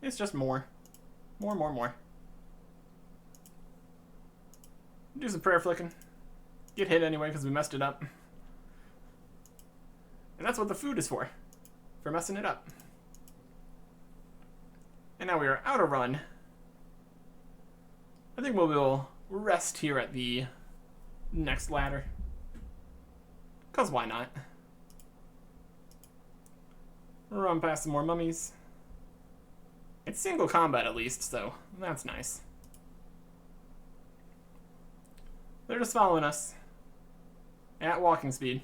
It's just more. More. Do some prayer flicking. Get hit anyway because we messed it up. And that's what the food is for messing it up. And now we are out of run. I think we'll rest here at the next ladder. Because why not? Run past some more mummies. It's single combat at least, so that's nice. They're just following us at walking speed.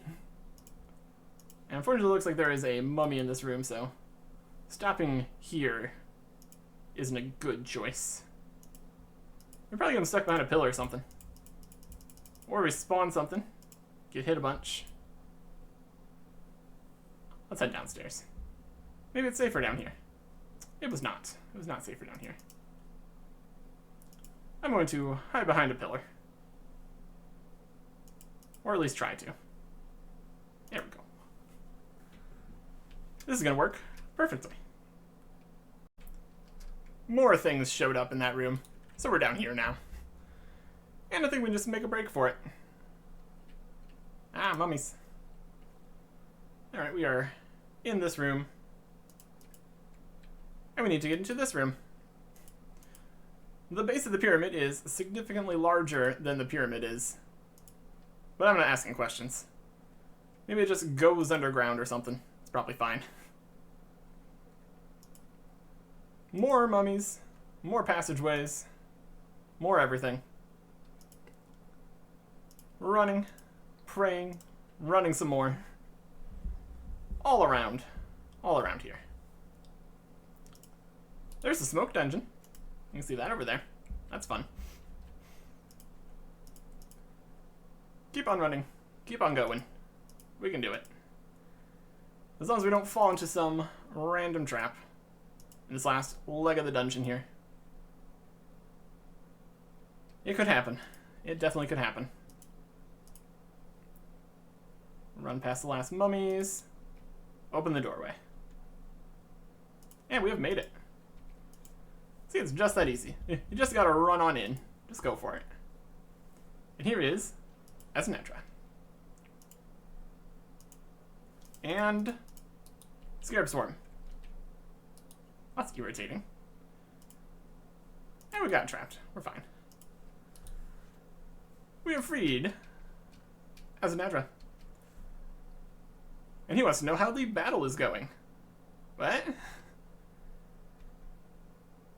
And unfortunately, it looks like there is a mummy in this room, so stopping here isn't a good choice. We're probably getting stuck behind a pillar or something. Or we spawn something. Get hit a bunch. Let's head downstairs. Maybe it's safer down here. It was not. It was not safer down here. I'm going to hide behind a pillar. Or at least try to. There we go. This is going to work perfectly. More things showed up in that room, so we're down here now. And I think we can just make a break for it. Ah, mummies. Alright, we are in this room. And we need to get into this room. The base of the pyramid is significantly larger than the pyramid is. But I'm not asking questions. Maybe it just goes underground or something. It's probably fine. More mummies, more passageways, more everything. Running, praying, running some more. All around here. There's the smoke dungeon. You can see that over there. That's fun. Keep on running. Keep on going. We can do it. As long as we don't fall into some random trap in this last leg of the dungeon here. It could happen. It definitely could happen. Run past the last mummies. Open the doorway. And we have made it. See, it's just that easy. You just gotta run on in. Just go for it. And here is Netra. And Scarab Swarm. That's irritating. And we got trapped. We're fine. We have freed Netra. And he wants to know how the battle is going. What?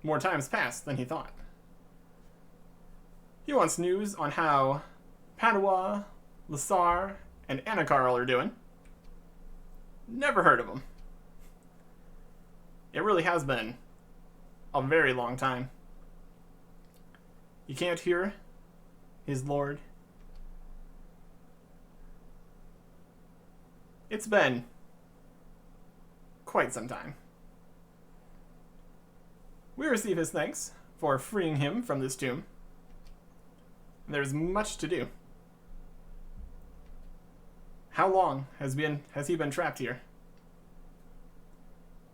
More times passed than he thought. He wants news on how Padua, Lasar, and Anakarl are doing. Never heard of them. It really has been a very long time. You can't hear his lord. It's been quite some time. We receive his thanks for freeing him from this tomb. There's much to do. How long has he been trapped here?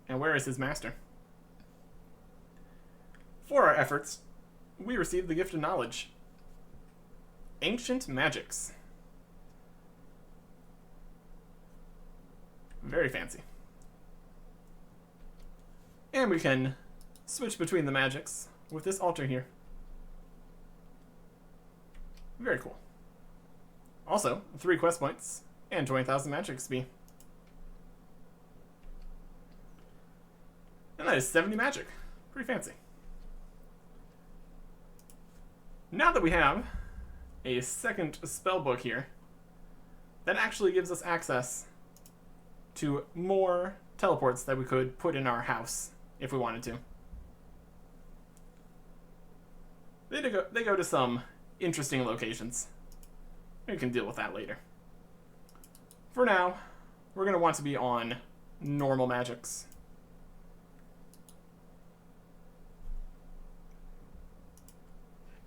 And where is his master? For our efforts, we received the gift of knowledge. Ancient Magics. Very fancy. And we can switch between the magics with this altar here. Very cool. Also, 3 quest points and 20,000 magic XP. And that is 70 magic. Pretty fancy. Now that we have a second spell book here, that actually gives us access to more teleports that we could put in our house if we wanted to. They go to some interesting locations. We can deal with that later. For now, we're going to want to be on normal magics.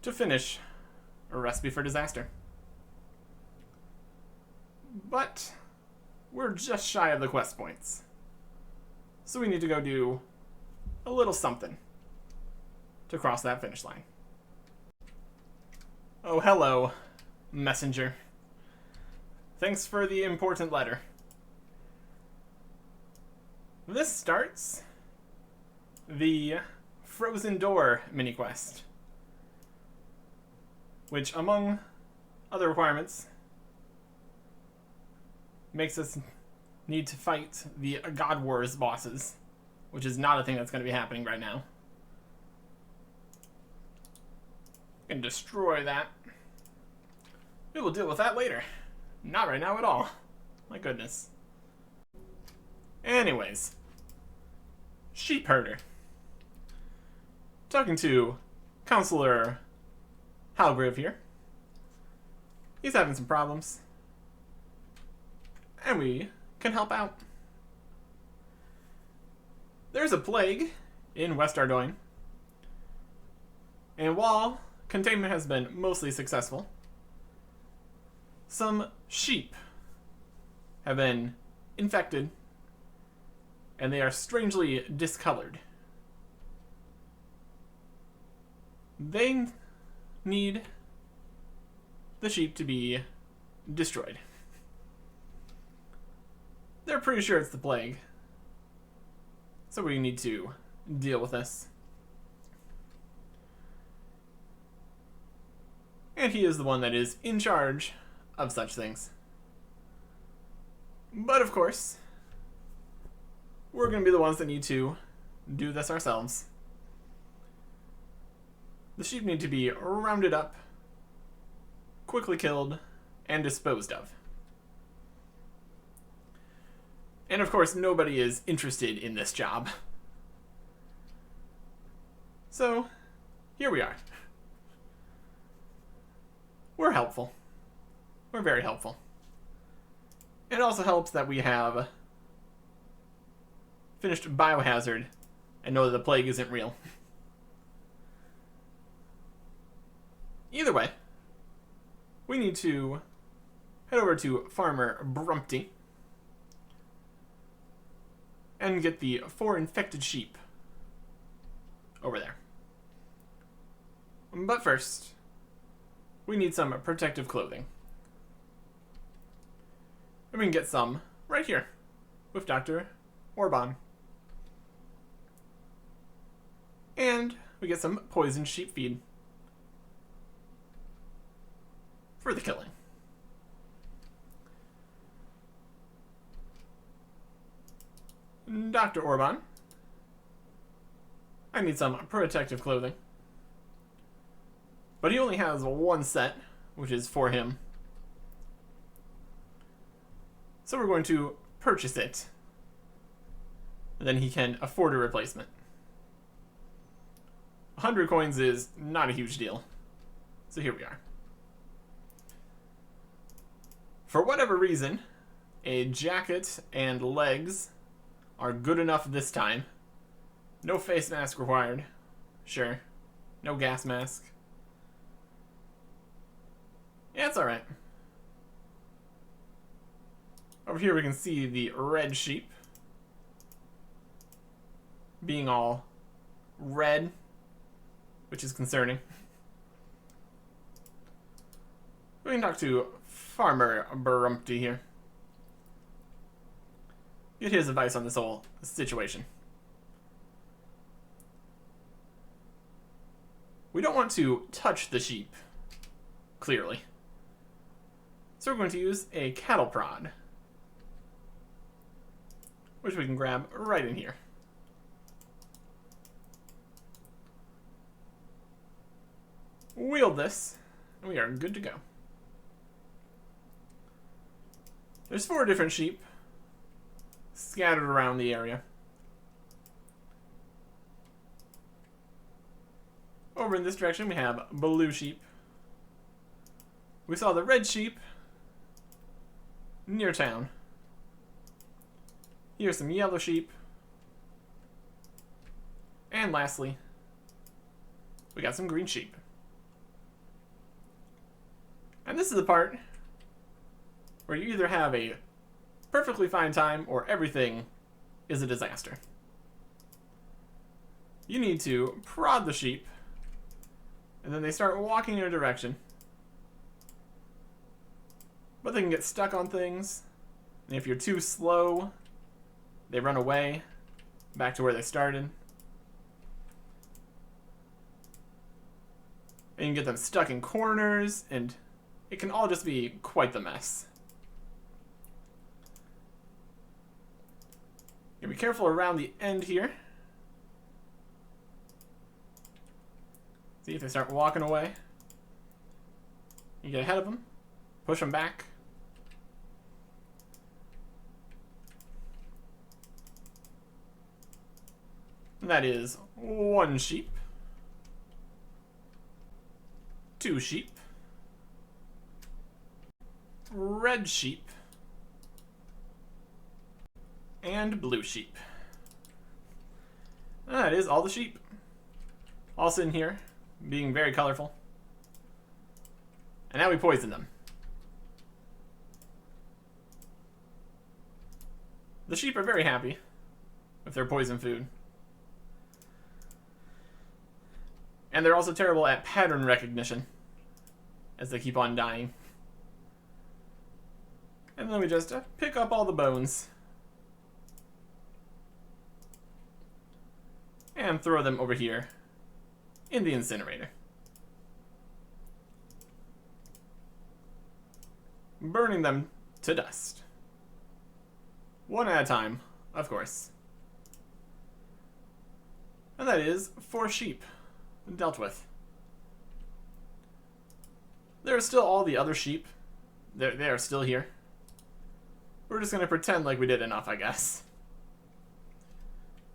To finish a recipe for disaster. But we're just shy of the quest points. So we need to go do a little something to cross that finish line. Oh, hello, messenger. Thanks for the important letter. This starts the Frozen Door mini-quest, which, among other requirements, makes us need to fight the God Wars bosses, which is not a thing that's going to be happening right now. We can destroy that. We will deal with that later. Not right now at all. My goodness. Anyways. Sheep herder. talking to Counselor Halgrave here. He's having some problems. And we can help out. There's a plague in West Ardoin. And while containment has been mostly successful, some sheep have been infected, and they are strangely discolored. They need the sheep to be destroyed. They're pretty sure it's the plague, so we need to deal with this. And he is the one that is in charge of such things. But of course, we're going to be the ones that need to do this ourselves. The sheep need to be rounded up, quickly killed, and disposed of. And of course, nobody is interested in this job. So, here we are. We're helpful. We're very helpful. It also helps that we have finished Biohazard and know that the plague isn't real. Either way, we need to head over to Farmer Brumpty and get the 4 infected sheep over there. But first, we need some protective clothing. And we can get some right here with Dr. Orban. And we get some poisoned sheep feed for the killing. Dr. Orban, I need some protective clothing. But he only has 1 set, which is for him. So we're going to purchase it. And then he can afford a replacement. 100 coins is not a huge deal. So here we are. For whatever reason, a jacket and legs are good enough this time. No face mask required. Sure. No gas mask. Yeah, it's alright. Over here we can see the red sheep being all red, which is concerning. We can talk to Farmer Brumpty here. Get his advice on this whole situation. We don't want to touch the sheep, clearly. So we're going to use a cattle prod, which we can grab right in here. Wield this, and we are good to go. There's 4 different sheep scattered around the area. Over in this direction we have blue sheep. We saw the red sheep near town. Here's some yellow sheep. And lastly, we got some green sheep. And this is the part where you either have a perfectly fine time or everything is a disaster. You need to prod the sheep, and then they start walking in a direction. But they can get stuck on things, and if you're too slow, they run away back to where they started. And you can get them stuck in corners, and it can all just be quite the mess. You be careful around the end here. See if they start walking away. You get ahead of them, push them back. And that is 1 sheep. 2 sheep, red sheep, and blue sheep. That is all the sheep. All sitting here, being very colorful. And now we poison them. The sheep are very happy with their poison food. And they're also terrible at pattern recognition, as they keep on dying. And then we just pick up all the bones and throw them over here in the incinerator. Burning them to dust. One at a time, of course. And that is 4 sheep dealt with. There are still all the other sheep. They are still here. We're just going to pretend like we did enough, I guess.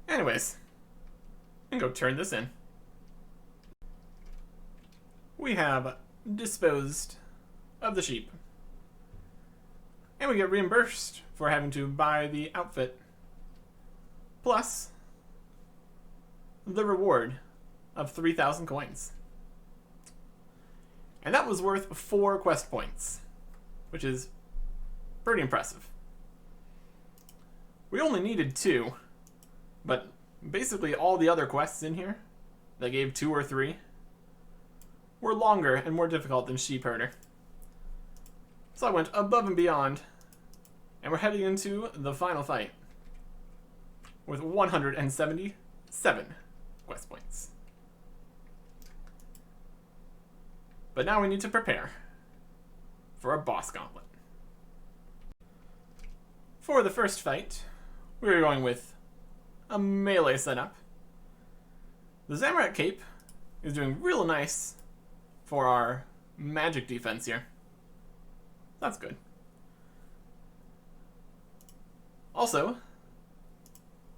Anyways, and go turn this in. We have disposed of the sheep. And we get reimbursed for having to buy the outfit. Plus, the reward of 3,000 coins. And that was worth 4 quest points, which is pretty impressive. We only needed 2, but basically all the other quests in here that gave 2 or 3 were longer and more difficult than Sheep Herder. So I went above and beyond, and we're heading into the final fight with 177 quest points. But now we need to prepare for a boss gauntlet. For the first fight, we're going with a melee setup. The Zamorak Cape is doing real nice for our magic defense here. That's good. Also,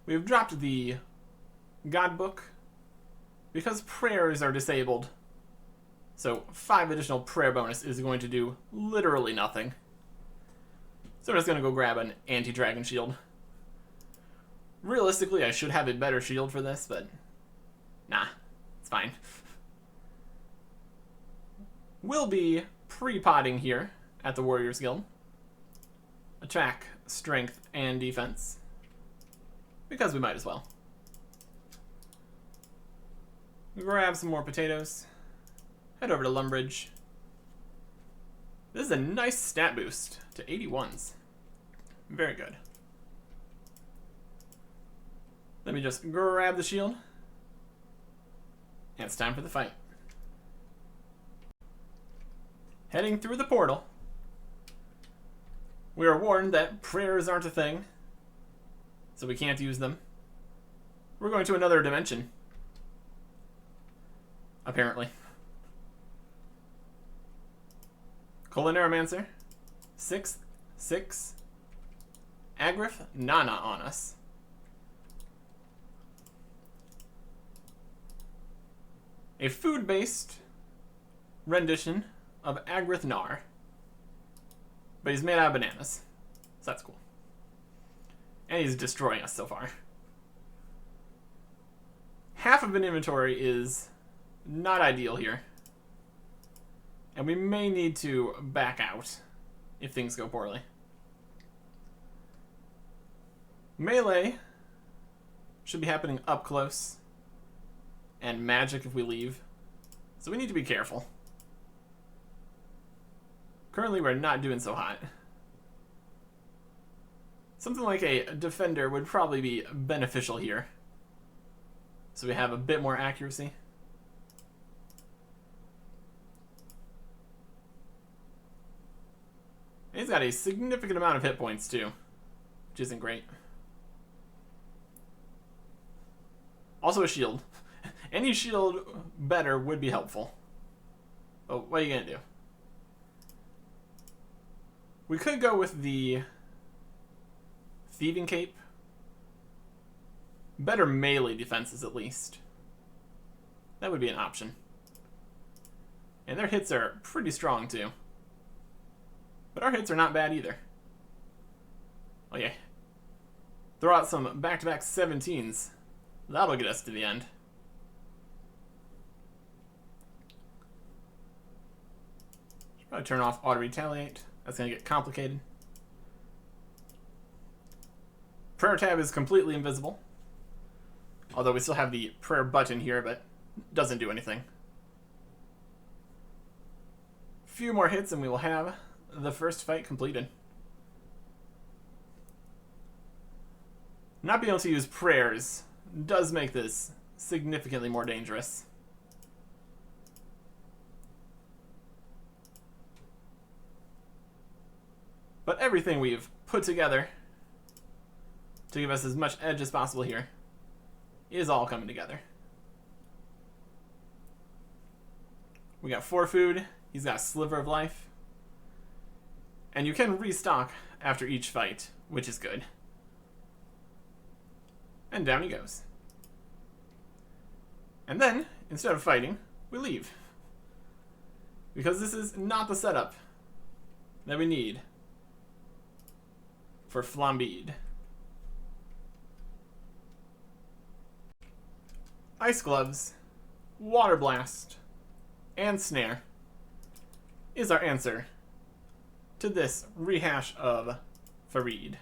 we've dropped the God Book because prayers are disabled. So 5 additional prayer bonus is going to do literally nothing. So I'm just going to go grab an anti-dragon shield. Realistically, I should have a better shield for this, but nah, it's fine. We'll be pre-potting here at the Warriors Guild. Attack, strength, and defense. Because we might as well. Grab some more potatoes. Head over to Lumbridge. This is a nice stat boost to 81s. Very good. Let me just grab the shield. And it's time for the fight. Heading through the portal. We are warned that prayers aren't a thing, so we can't use them. We're going to another dimension. Apparently. Culinarimancer. 6/6. Agrif Nana on us. A food-based rendition of Agrith Nar. But he's made out of bananas. So that's cool. And he's destroying us so far. Half of an inventory is not ideal here. And we may need to back out if things go poorly. Melee should be happening up close. And magic if we leave. So we need to be careful. Currently we're not doing so hot. Something like a defender would probably be beneficial here. So we have a bit more accuracy. And he's got a significant amount of hit points too, which isn't great. Also a shield. Any shield better would be helpful. Oh, what are you gonna do? We could go with the Thieving Cape. Better melee defenses, at least. That would be an option. And their hits are pretty strong too. But our hits are not bad either. Oh yeah. Throw out some back-to-back 17s. That'll get us to the end. Should probably turn off auto-retaliate. That's going to get complicated. Prayer tab is completely invisible. Although we still have the prayer button here, but it doesn't do anything. A few more hits and we will have the first fight completed. Not being able to use prayers does make this significantly more dangerous. But everything we've put together to give us as much edge as possible here is all coming together. We got 4 food. He's got a sliver of life. And you can restock after each fight, which is good. And down he goes. And then, instead of fighting, we leave. Because this is not the setup that we need for Flambide. Ice Gloves, Water Blast, and Snare is our answer to this rehash of Farid.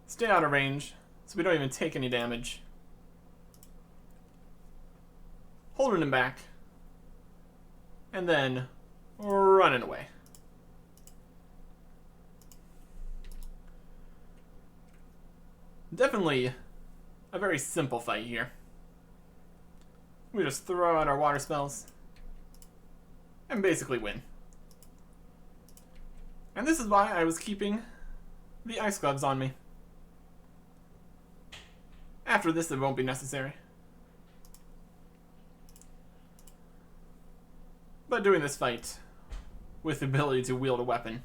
Stay out of range, so we don't even take any damage. Holding him back, and then running away. Definitely a very simple fight here. We just throw out our water spells and basically win. And this is why I was keeping the Ice Gloves on me. After this, it won't be necessary. But doing this fight with the ability to wield a weapon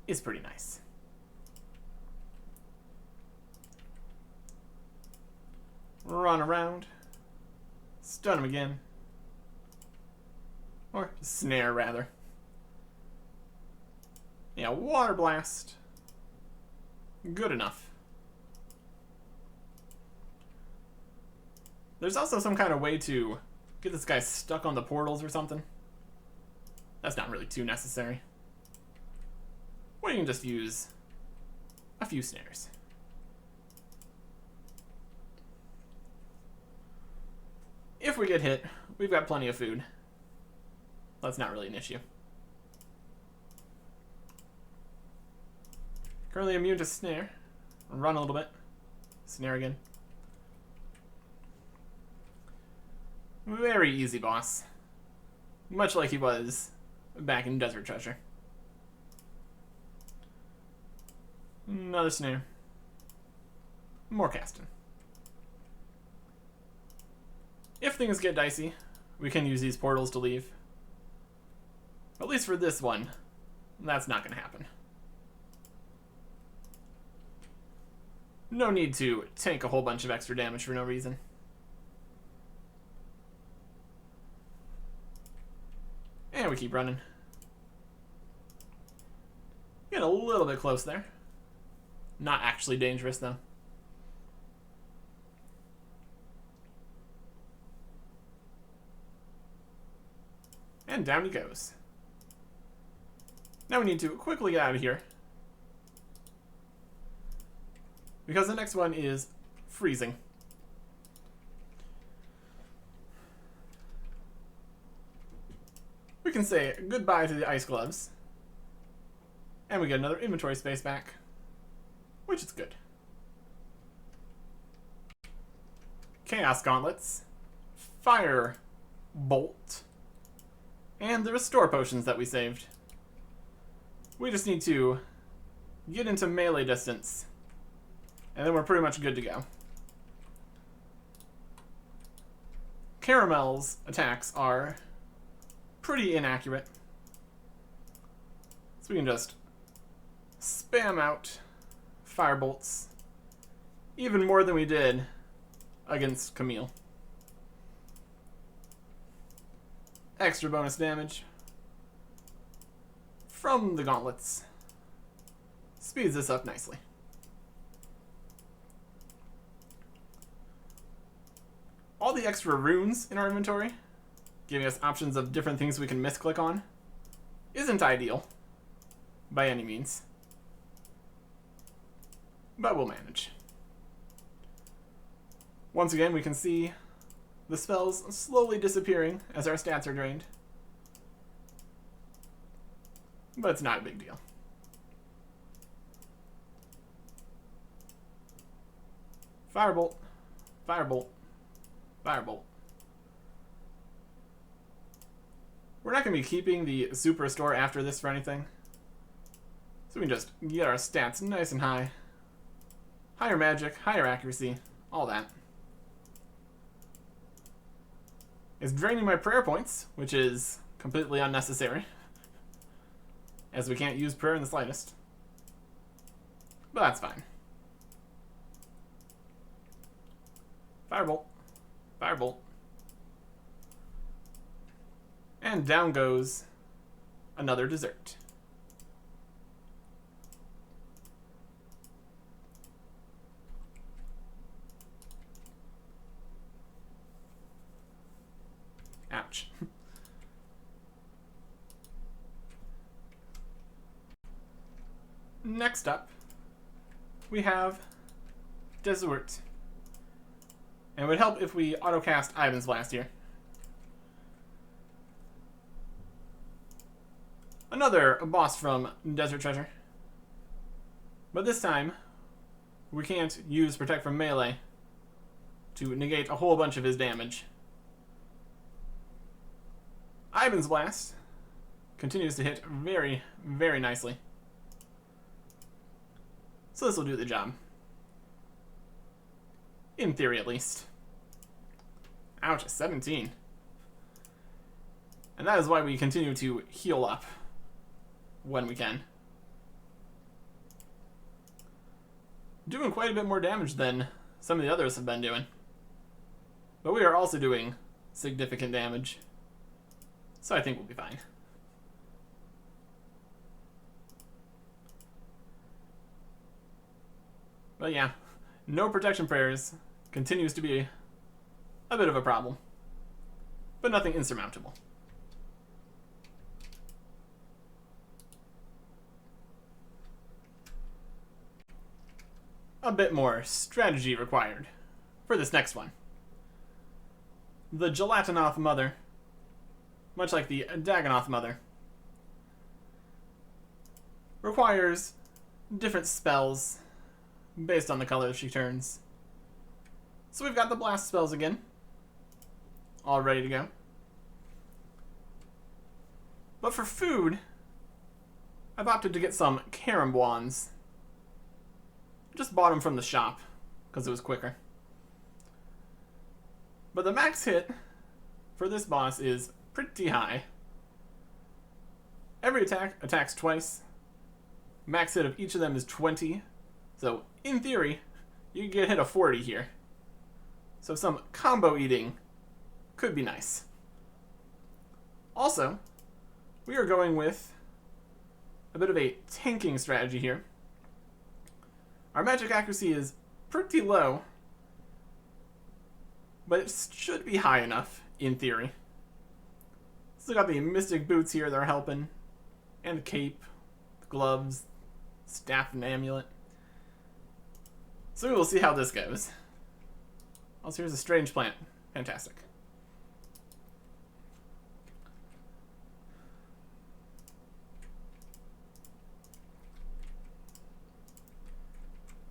is pretty nice. Run around. Stun him again. Or snare, rather. Yeah, Water Blast. Good enough. There's also some kind of way to get this guy stuck on the portals or something. That's not really too necessary. Or you can just use a few snares. If we get hit, we've got plenty of food. That's not really an issue. Currently immune to snare. Run a little bit. Snare again. Very easy boss. Much like he was back in Desert Treasure. Another snare. More casting. If things get dicey, we can use these portals to leave. At least for this one, that's not going to happen. No need to tank a whole bunch of extra damage for no reason. And we keep running. Getting a little bit close there. Not actually dangerous, though. And down he goes. Now we need to quickly get out of here, because the next one is freezing. We can say goodbye to the Ice Gloves, and we get another inventory space back, which is good. Chaos Gauntlets, Fire Bolt, and the Restore Potions that we saved. We just need to get into melee distance, and then we're pretty much good to go. Caramel's attacks are pretty inaccurate, so we can just spam out firebolts, even more than we did against Camille. extra bonus damage from the gauntlets. Speeds this up nicely. All the extra runes in our inventory, giving us options of different things we can misclick on, isn't ideal by any means, but we'll manage. Once again, we can see the spells slowly disappearing as our stats are drained, but it's not a big deal. Firebolt, firebolt, firebolt. We're not going to be keeping the super restore after this for anything, so we can just get our stats nice and high. Higher magic, higher accuracy, all that. It's draining my prayer points, which is completely unnecessary, as we can't use prayer in the slightest. But that's fine. Firebolt. Firebolt. And down goes another dessert. Ouch. Next up, we have dessert. And it would help if we auto-cast Ivan's Blast here. Another boss from Desert Treasure. But this time, we can't use Protect from Melee to negate a whole bunch of his damage. Ivan's Blast continues to hit very, very nicely. So this will do the job. In theory, at least. Ouch, 17. And that is why we continue to heal up when we can. Doing quite a bit more damage than some of the others have been doing. But we are also doing significant damage. So I think we'll be fine. But yeah, no protection prayers continues to be a bit of a problem, but nothing insurmountable. A bit more strategy required for this next one. The Gelatinoth Mother, much like the Dagonoth Mother, requires different spells based on the color she turns. So we've got the blast spells again, all ready to go. But for food, I've opted to get some carom wands. Just bought them from the shop, because it was quicker. But the max hit for this boss is pretty high. Every attack attacks twice. Max hit of each of them is 20. So, in theory, you can get hit a 40 here. So some combo eating could be nice. Also, we are going with a bit of a tanking strategy here. Our magic accuracy is pretty low, but it should be high enough, in theory. Still got the mystic boots here that are helping, and the cape, the gloves, staff and amulet. So we will see how this goes. Also, here's a strange plant. Fantastic.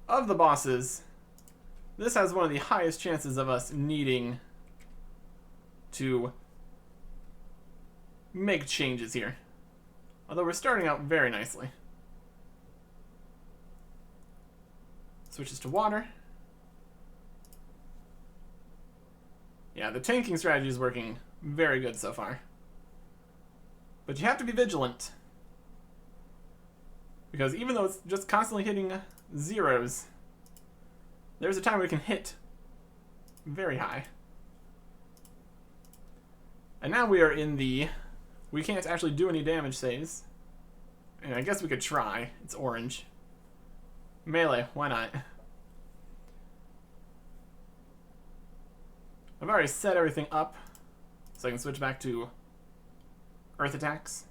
Of the bosses, this has one of the highest chances of us needing to make changes here. Although we're starting out very nicely. Switches to water. Yeah, the tanking strategy is working very good so far. But you have to be vigilant. Because even though it's just constantly hitting zeros, there's a time we can hit very high. And now we are in the we can't actually do any damage phase. And I guess we could try. It's orange. Melee, why not? I've already set everything up so I can switch back to earth attacks.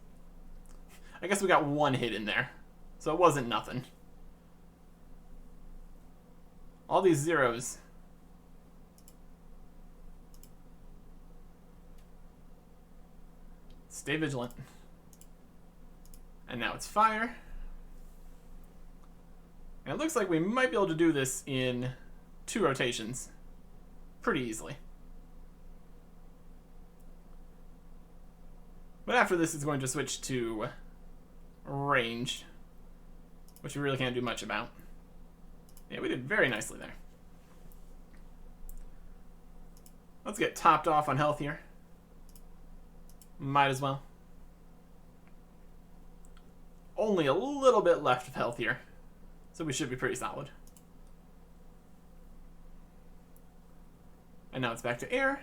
I guess we got one hit in there, so it wasn't nothing. All these zeros. Stay vigilant. And now it's fire. And it looks like we might be able to do this in 2 rotations pretty easily. But after this, it's going to switch to range, which we really can't do much about. Yeah, we did very nicely there. Let's get topped off on health here. Might as well. Only a little bit left of health here, so we should be pretty solid. And now it's back to air.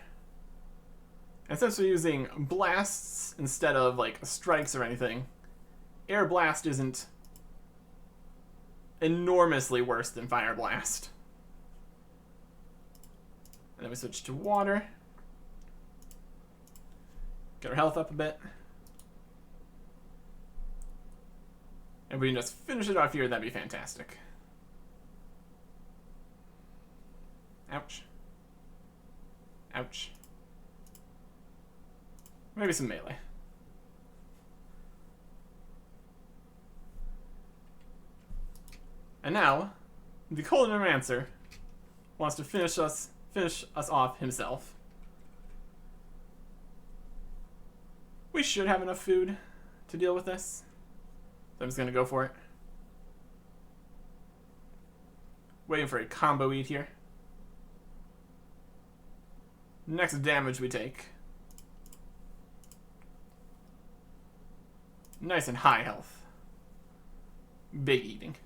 And since we're using blasts instead of like strikes or anything, air blast isn't enormously worse than fire blast. And then we switch to water. Get our health up a bit. And we can just finish it off here, that'd be fantastic. Ouch. Ouch. Maybe some melee. And now, the Colonmancer wants to finish us off himself. We should have enough food to deal with this. So I'm just gonna go for it. Waiting for a combo eat here. Next damage we take. Nice and high health. Big eating.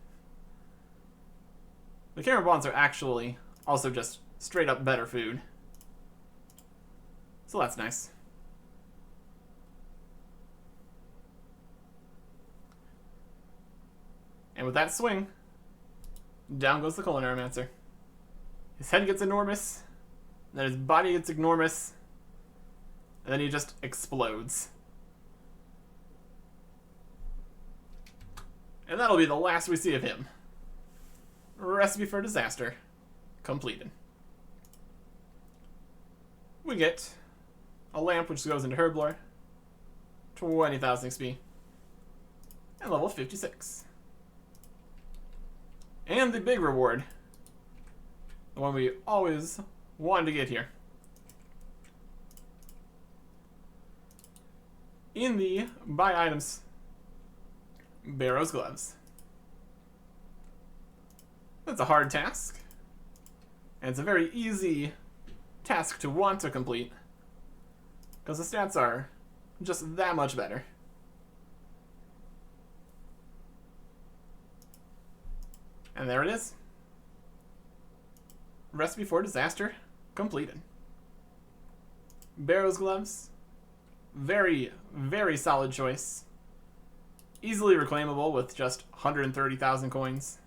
The camera bonds are actually also just straight up better food. So that's nice. And with that swing, down goes the Colonmancer. His head gets enormous, then his body gets enormous, and then he just explodes. And that'll be the last we see of him. Recipe for disaster completed. We get a lamp which goes into Herblore, 20,000 XP, and level 56. And the big reward, the one we always wanted to get here. In the buy items, Barrow's gloves. That's a hard task, and it's a very easy task to want to complete, because the stats are just that much better. And there it is. Recipe for disaster completed. Barrow's gloves. Very, very solid choice. Easily reclaimable with just 130,000 coins.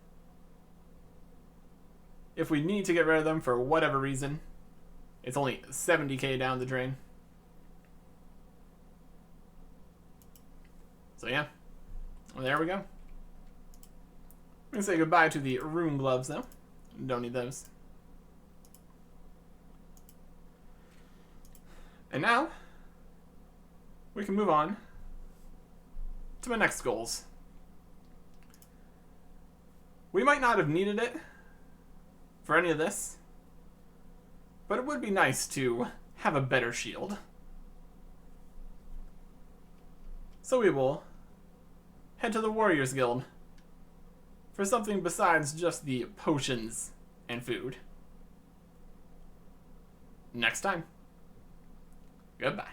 If we need to get rid of them for whatever reason, it's only 70k down the drain. So yeah, well, there we go. I'm gonna say goodbye to the rune gloves though. Don't need those. And now, we can move on to my next goals. We might not have needed it for any of this, but it would be nice to have a better shield. So we will head to the Warriors Guild for something besides just the potions and food. Next time. Goodbye.